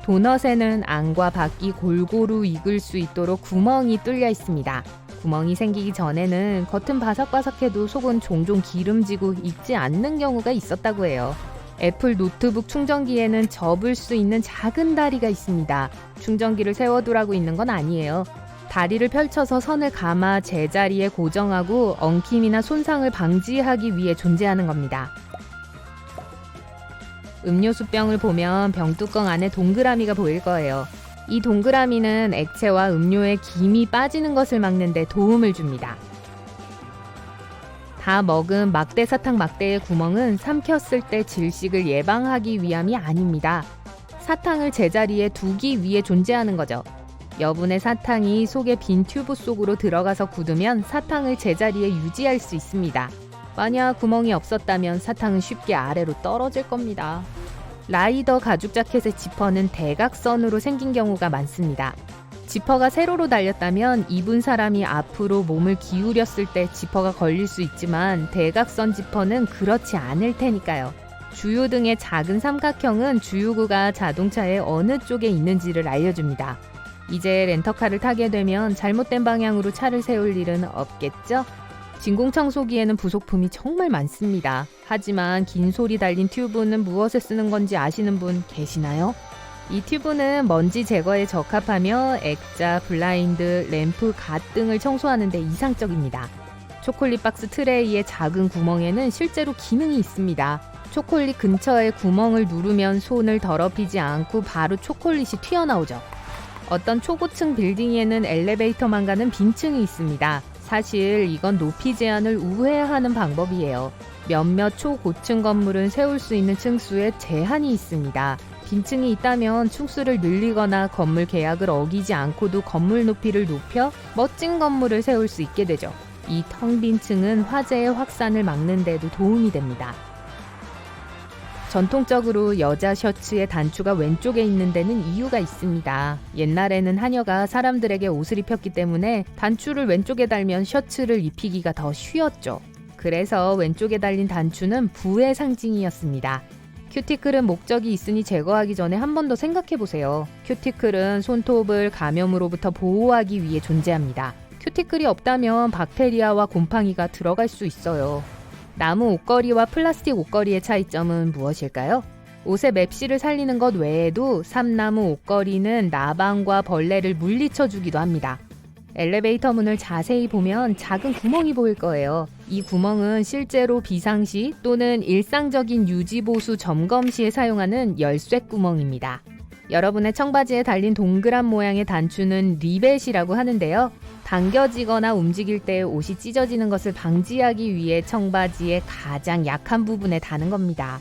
도넛에는 안과 밖이 골고루 익을 수 있도록 구멍이 뚫려 있습니다. 구멍이 생기기 전에는 겉은 바삭바삭해도 속은 종종 기름지고 익지 않는 경우가 있었다고 해요. 애플 노트북 충전기에는 접을 수 있는 작은 다리가 있습니다. 충전기를 세워두라고 있는 건 아니에요. 다리를 펼쳐서 선을 감아 제자리에 고정하고 엉킴이나 손상을 방지하기 위해 존재하는 겁니다. 음료수병을 보면 병뚜껑 안에 동그라미가 보일 거예요. 이 동그라미는 액체와 음료에 김이 빠지는 것을 막는 데 도움을 줍니다. 다 먹은 막대사탕 막대의 구멍은 삼켰을 때 질식을 예방하기 위함이 아닙니다. 사탕을 제자리에 두기 위해 존재하는 거죠. 여분의 사탕이 속의 빈 튜브 속으로 들어가서 굳으면 사탕을 제자리에 유지할 수 있습니다. 만약 구멍이 없었다면 사탕은 쉽게 아래로 떨어질 겁니다. 라이더 가죽 자켓의 지퍼는 대각선으로 생긴 경우가 많습니다. 지퍼가 세로로 달렸다면 입은 사람이 앞으로 몸을 기울였을 때 지퍼가 걸릴 수 있지만 대각선 지퍼는 그렇지 않을 테니까요. 주유 등의 작은 삼각형은 주유구가 자동차의 어느 쪽에 있는지를 알려줍니다. 이제 렌터카를 타게 되면 잘못된 방향으로 차를 세울 일은 없겠죠? 진공청소기에는 부속품이 정말 많습니다. 하지만 긴 솔이 달린 튜브는 무엇에 쓰는 건지 아시는 분 계시나요? 이 튜브는 먼지 제거에 적합하며 액자, 블라인드, 램프, 갓 등을 청소하는 데 이상적입니다. 초콜릿 박스 트레이의 작은 구멍에는 실제로 기능이 있습니다. 초콜릿 근처에 구멍을 누르면 손을 더럽히지 않고 바로 초콜릿이 튀어나오죠. 어떤 초고층 빌딩에는 엘리베이터만 가는 빈층이 있습니다. 사실 이건 높이 제한을 우회하는 방법이에요. 몇몇 초고층 건물은 세울 수 있는 층수에 제한이 있습니다. 빈층이 있다면 층수를 늘리거나 건물 계약을 어기지 않고도 건물 높이를 높여 멋진 건물을 세울 수 있게 되죠. 이 텅 빈 층은 화재의 확산을 막는 데도 도움이 됩니다. 전통적으로 여자 셔츠의 단추가 왼쪽에 있는 데는 이유가 있습니다. 옛날에는 하녀가 사람들에게 옷을 입혔기 때문에 단추를 왼쪽에 달면 셔츠를 입히기가 더 쉬웠죠. 그래서 왼쪽에 달린 단추는 부의 상징이었습니다. 큐티클은 목적이 있으니 제거하기 전에 한 번 더 생각해보세요. 큐티클은 손톱을 감염으로부터 보호하기 위해 존재합니다. 큐티클이 없다면 박테리아와 곰팡이가 들어갈 수 있어요. 나무 옷걸이와 플라스틱 옷걸이의 차이점은 무엇일까요? 옷의 맵시를 살리는 것 외에도 삼나무 옷걸이는 나방과 벌레를 물리쳐주기도 합니다. 엘리베이터 문을 자세히 보면 작은 구멍이 보일 거예요. 이 구멍은 실제로 비상시 또는 일상적인 유지보수 점검 시에 사용하는 열쇠 구멍입니다. 여러분의 청바지에 달린 동그란 모양의 단추는 리벳이라고 하는데요. 당겨지거나 움직일 때 옷이 찢어지는 것을 방지하기 위해 청바지의 가장 약한 부분에 다는 겁니다.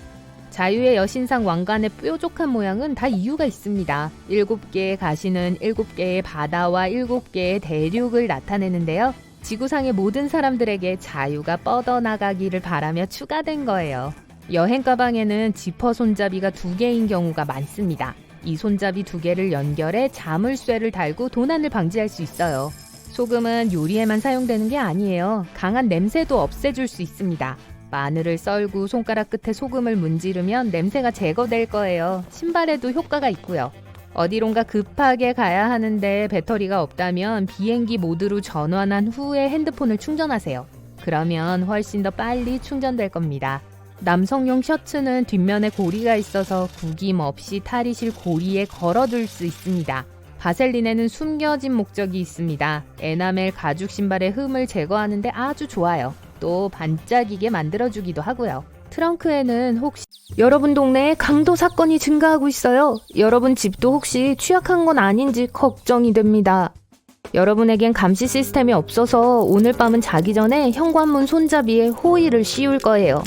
자유의 여신상 왕관의 뾰족한 모양은 다 이유가 있습니다. 7개의 가시는 7개의 바다와 7개의 대륙을 나타내는데요. 지구상의 모든 사람들에게 자유가 뻗어나가기를 바라며 추가된 거예요. 여행 가방에는 지퍼 손잡이가 2개인 경우가 많습니다. 이 손잡이 2개를 연결해 자물쇠를 달고 도난을 방지할 수 있어요. 소금은 요리에만 사용되는 게 아니에요. 강한 냄새도 없애줄 수 있습니다. 마늘을 썰고 손가락 끝에 소금을 문지르면 냄새가 제거될 거예요. 신발에도 효과가 있고요. 어디론가 급하게 가야 하는데 배터리가 없다면 비행기 모드로 전환한 후에 핸드폰을 충전하세요. 그러면 훨씬 더 빨리 충전될 겁니다. 남성용 셔츠는 뒷면에 고리가 있어서 구김 없이 탈의실 고리에 걸어둘 수 있습니다. 바셀린에는 숨겨진 목적이 있습니다. 에나멜 가죽 신발의 흠을 제거하는데 아주 좋아요. 또 반짝이게 만들어주기도 하고요. 트렁크에는 혹시 여러분 동네에 강도 사건이 증가하고 있어요. 여러분 집도 혹시 취약한 건 아닌지 걱정이 됩니다. 여러분에겐 감시 시스템이 없어서 오늘 밤은 자기 전에 현관문 손잡이에 호일을 씌울 거예요.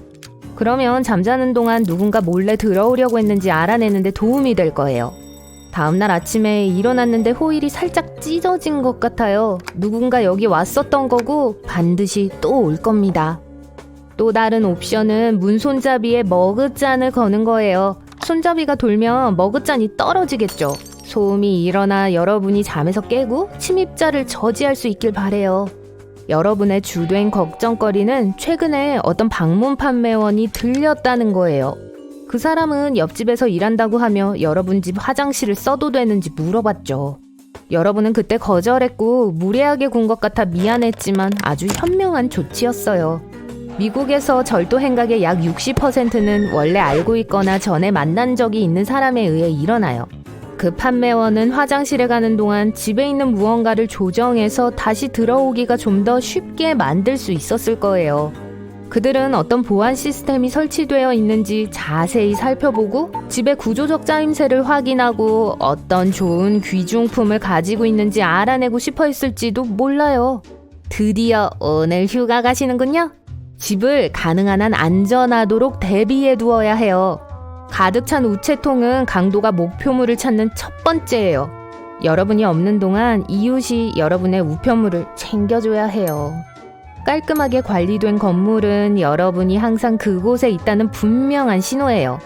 그러면 잠자는 동안 누군가 몰래 들어오려고 했는지 알아내는데 도움이 될 거예요. 다음날 아침에 일어났는데 호일이 살짝 찢어진 것 같아요. 누군가 여기 왔었던 거고 반드시 또 올 겁니다. 또 다른 옵션은 문 손잡이에 머그잔을 거는 거예요. 손잡이가 돌면 머그잔이 떨어지겠죠. 소음이 일어나 여러분이 잠에서 깨고 침입자를 저지할 수 있길 바래요. 여러분의 주된 걱정거리는 최근에 어떤 방문 판매원이 들렸다는 거예요. 그 사람은 옆집에서 일한다고 하며 여러분 집 화장실을 써도 되는지 물어봤죠. 여러분은 그때 거절했고 무례하게 군 것 같아 미안했지만 아주 현명한 조치였어요. 미국에서 절도 행각의 약 60%는 원래 알고 있거나 전에 만난 적이 있는 사람에 의해 일어나요. 그 판매원은 화장실에 가는 동안 집에 있는 무언가를 조정해서 다시 들어오기가 좀 더 쉽게 만들 수 있었을 거예요. 그들은 어떤 보안 시스템이 설치되어 있는지 자세히 살펴보고 집의 구조적 짜임새를 확인하고 어떤 좋은 귀중품을 가지고 있는지 알아내고 싶어 했을지도 몰라요. 드디어 오늘 휴가 가시는군요. 집을 가능한 한 안전하도록 대비해 두어야 해요. 가득 찬 우체통은 강도가 목표물을 찾는 첫 번째예요. 여러분이 없는 동안 이웃이 여러분의 우편물을 챙겨줘야 해요. 깔끔하게 관리된 건물은 여러분이 항상 그곳에 있다는 분명한 신호예요.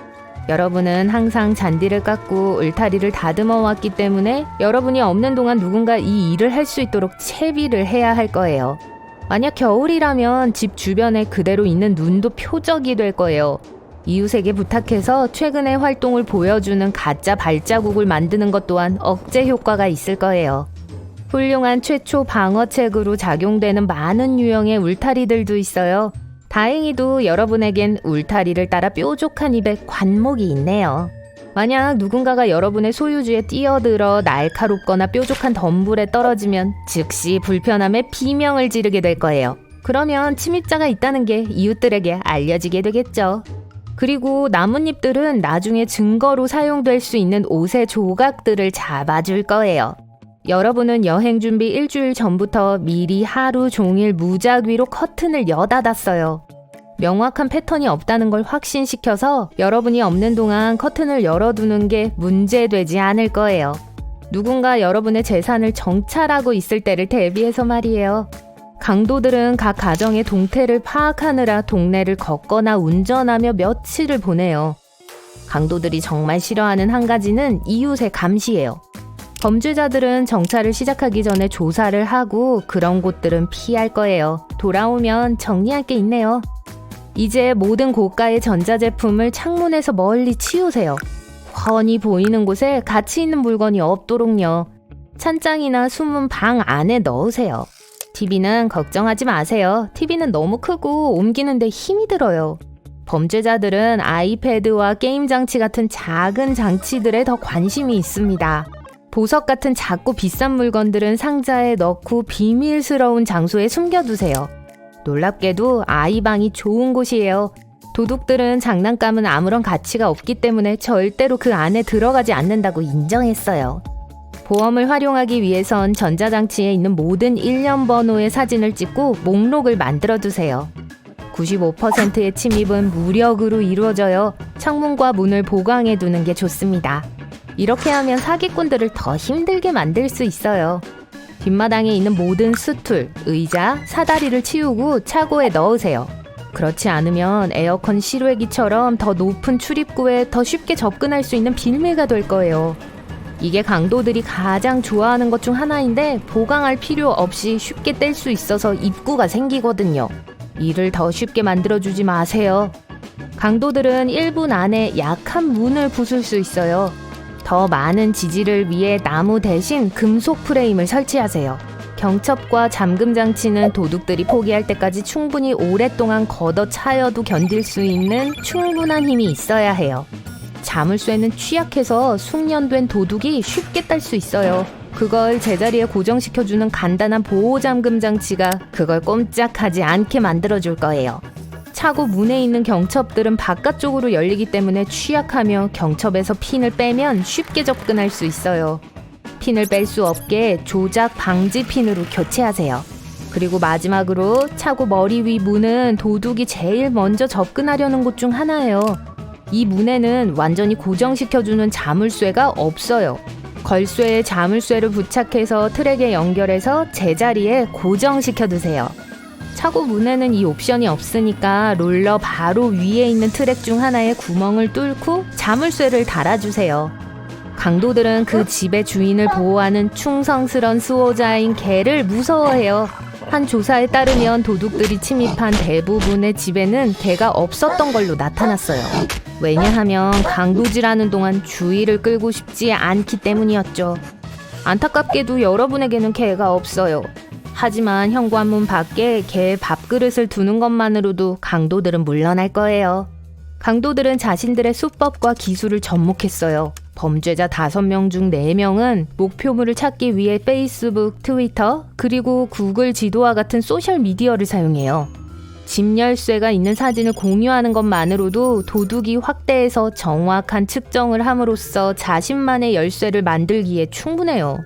여러분은 항상 잔디를 깎고 울타리를 다듬어 왔기 때문에 여러분이 없는 동안 누군가 이 일을 할 수 있도록 채비를 해야 할 거예요. 만약 겨울이라면 집 주변에 그대로 있는 눈도 표적이 될 거예요. 이웃에게 부탁해서 최근의 활동을 보여주는 가짜 발자국을 만드는 것 또한 억제 효과가 있을 거예요. 훌륭한 최초 방어책으로 작용되는 많은 유형의 울타리들도 있어요. 다행히도 여러분에겐 울타리를 따라 뾰족한 입에 관목이 있네요. 만약 누군가가 여러분의 소유주에 뛰어들어 날카롭거나 뾰족한 덤불에 떨어지면 즉시 불편함에 비명을 지르게 될 거예요. 그러면 침입자가 있다는 게 이웃들에게 알려지게 되겠죠. 그리고 나뭇잎들은 나중에 증거로 사용될 수 있는 옷의 조각들을 잡아줄 거예요. 여러분은 여행 준비 일주일 전부터 미리 하루 종일 무작위로 커튼을 여닫았어요. 명확한 패턴이 없다는 걸 확신시켜서 여러분이 없는 동안 커튼을 열어두는 게 문제되지 않을 거예요. 누군가 여러분의 재산을 정찰하고 있을 때를 대비해서 말이에요. 강도들은 각 가정의 동태를 파악하느라 동네를 걷거나 운전하며 며칠을 보내요. 강도들이 정말 싫어하는 한 가지는 이웃의 감시예요. 범죄자들은 정찰을 시작하기 전에 조사를 하고 그런 곳들은 피할 거예요. 돌아오면 정리할 게 있네요. 이제 모든 고가의 전자제품을 창문에서 멀리 치우세요. 훤히 보이는 곳에 가치 있는 물건이 없도록요. 찬장이나 숨은 방 안에 넣으세요. TV는 걱정하지 마세요. TV는 너무 크고 옮기는데 힘이 들어요. 범죄자들은 아이패드와 게임 장치 같은 작은 장치들에 더 관심이 있습니다. 보석 같은 작고 비싼 물건들은 상자에 넣고 비밀스러운 장소에 숨겨두세요. 놀랍게도 아이방이 좋은 곳이에요. 도둑들은 장난감은 아무런 가치가 없기 때문에 절대로 그 안에 들어가지 않는다고 인정했어요. 보험을 활용하기 위해선 전자장치에 있는 모든 일련 번호의 사진을 찍고 목록을 만들어두세요. 95%의 침입은 무력으로 이루어져요. 창문과 문을 보강해두는 게 좋습니다. 이렇게 하면 사기꾼들을 더 힘들게 만들 수 있어요. 뒷마당에 있는 모든 스툴, 의자, 사다리를 치우고 차고에 넣으세요. 그렇지 않으면 에어컨 실외기처럼 더 높은 출입구에 더 쉽게 접근할 수 있는 빌미가 될 거예요. 이게 강도들이 가장 좋아하는 것 중 하나인데 보강할 필요 없이 쉽게 뗄 수 있어서 입구가 생기거든요. 이를 더 쉽게 만들어주지 마세요. 강도들은 1분 안에 약한 문을 부술 수 있어요. 더 많은 지지를 위해 나무 대신 금속 프레임을 설치하세요. 경첩과 잠금 장치는 도둑들이 포기할 때까지 충분히 오랫동안 걷어차여도 견딜 수 있는 충분한 힘이 있어야 해요. 자물쇠는 취약해서 숙련된 도둑이 쉽게 딸 수 있어요. 그걸 제자리에 고정시켜주는 간단한 보호 잠금 장치가 그걸 꼼짝하지 않게 만들어줄 거예요. 차고 문에 있는 경첩들은 바깥쪽으로 열리기 때문에 취약하며 경첩에서 핀을 빼면 쉽게 접근할 수 있어요. 핀을 뺄 수 없게 조작 방지 핀으로 교체하세요. 그리고 마지막으로 차고 머리 위 문은 도둑이 제일 먼저 접근하려는 곳 중 하나예요. 이 문에는 완전히 고정시켜주는 자물쇠가 없어요. 걸쇠에 자물쇠를 부착해서 트랙에 연결해서 제자리에 고정시켜두세요. 차고 문에는 이 옵션이 없으니까 롤러 바로 위에 있는 트랙 중 하나에 구멍을 뚫고 자물쇠를 달아주세요. 강도들은 그 집의 주인을 보호하는 충성스런 수호자인 개를 무서워해요. 한 조사에 따르면 도둑들이 침입한 대부분의 집에는 개가 없었던 걸로 나타났어요. 왜냐하면 강도질하는 동안 주의를 끌고 싶지 않기 때문이었죠. 안타깝게도 여러분에게는 개가 없어요. 하지만 현관문 밖에 개 밥그릇을 두는 것만으로도 강도들은 물러날 거예요. 강도들은 자신들의 수법과 기술을 접목했어요. 범죄자 5명 중 4명은 목표물을 찾기 위해 페이스북, 트위터, 그리고 구글 지도와 같은 소셜미디어를 사용해요. 집 열쇠가 있는 사진을 공유하는 것만으로도 도둑이 확대해서 정확한 측정을 함으로써 자신만의 열쇠를 만들기에 충분해요.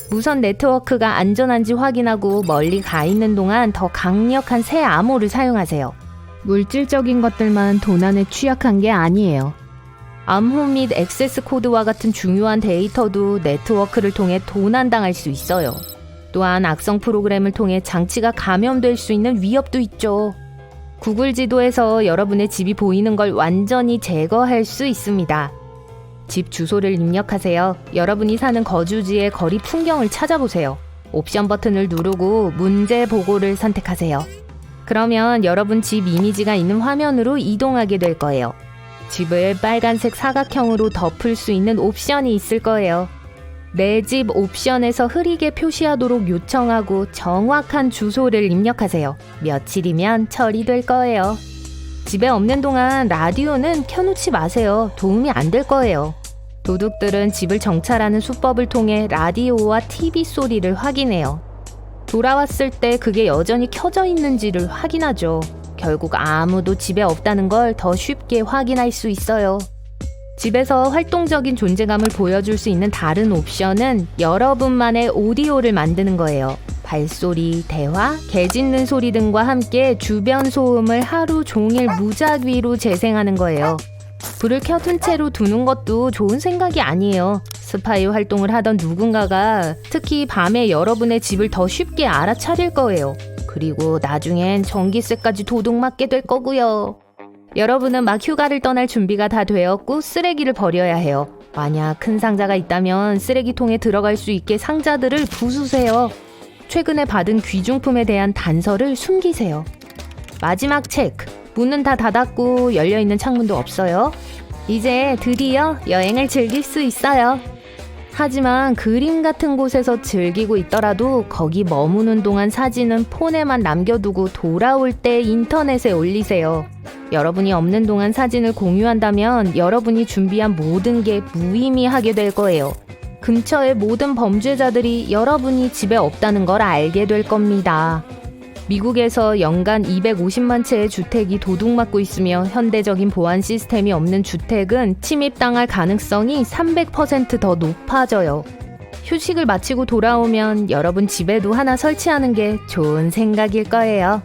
무선 네트워크가 안전한지 확인하고 멀리 가 있는 동안 더 강력한 새 암호를 사용하세요. 물질적인 것들만 도난에 취약한 게 아니에요. 암호 및 액세스 코드와 같은 중요한 데이터도 네트워크를 통해 도난당할 수 있어요. 또한 악성 프로그램을 통해 장치가 감염될 수 있는 위협도 있죠. 구글 지도에서 여러분의 집이 보이는 걸 완전히 제거할 수 있습니다. 집 주소를 입력하세요. 여러분이 사는 거주지의 거리 풍경을 찾아보세요. 옵션 버튼을 누르고 문제 보고를 선택하세요. 그러면 여러분 집 이미지가 있는 화면으로 이동하게 될 거예요. 집을 빨간색 사각형으로 덮을 수 있는 옵션이 있을 거예요. 내 집 옵션에서 흐리게 표시하도록 요청하고 정확한 주소를 입력하세요. 며칠이면 처리될 거예요. 집에 없는 동안 라디오는 켜놓지 마세요. 도움이 안 될 거예요. 도둑들은 집을 정찰하는 수법을 통해 라디오와 TV 소리를 확인해요. 돌아왔을 때 그게 여전히 켜져 있는지를 확인하죠. 결국 아무도 집에 없다는 걸 더 쉽게 확인할 수 있어요. 집에서 활동적인 존재감을 보여줄 수 있는 다른 옵션은 여러분만의 오디오를 만드는 거예요. 발소리, 대화, 개 짖는 소리 등과 함께 주변 소음을 하루 종일 무작위로 재생하는 거예요. 불을 켜둔 채로 두는 것도 좋은 생각이 아니에요. 스파이 활동을 하던 누군가가 특히 밤에 여러분의 집을 더 쉽게 알아차릴 거예요. 그리고 나중엔 전기세까지 도둑맞게 될 거고요. 여러분은 막 휴가를 떠날 준비가 다 되었고 쓰레기를 버려야 해요. 만약 큰 상자가 있다면 쓰레기통에 들어갈 수 있게 상자들을 부수세요. 최근에 받은 귀중품에 대한 단서를 숨기세요. 마지막 체크. 문은 다 닫았고 열려있는 창문도 없어요. 이제 드디어 여행을 즐길 수 있어요. 하지만 그림 같은 곳에서 즐기고 있더라도 거기 머무는 동안 사진은 폰에만 남겨두고 돌아올 때 인터넷에 올리세요. 여러분이 없는 동안 사진을 공유한다면 여러분이 준비한 모든 게 무의미하게 될 거예요. 근처의 모든 범죄자들이 여러분이 집에 없다는 걸 알게 될 겁니다. 미국에서 연간 250만 채의 주택이 도둑맞고 있으며 현대적인 보안 시스템이 없는 주택은 침입당할 가능성이 300% 더 높아져요. 휴식을 마치고 돌아오면 여러분 집에도 하나 설치하는 게 좋은 생각일 거예요.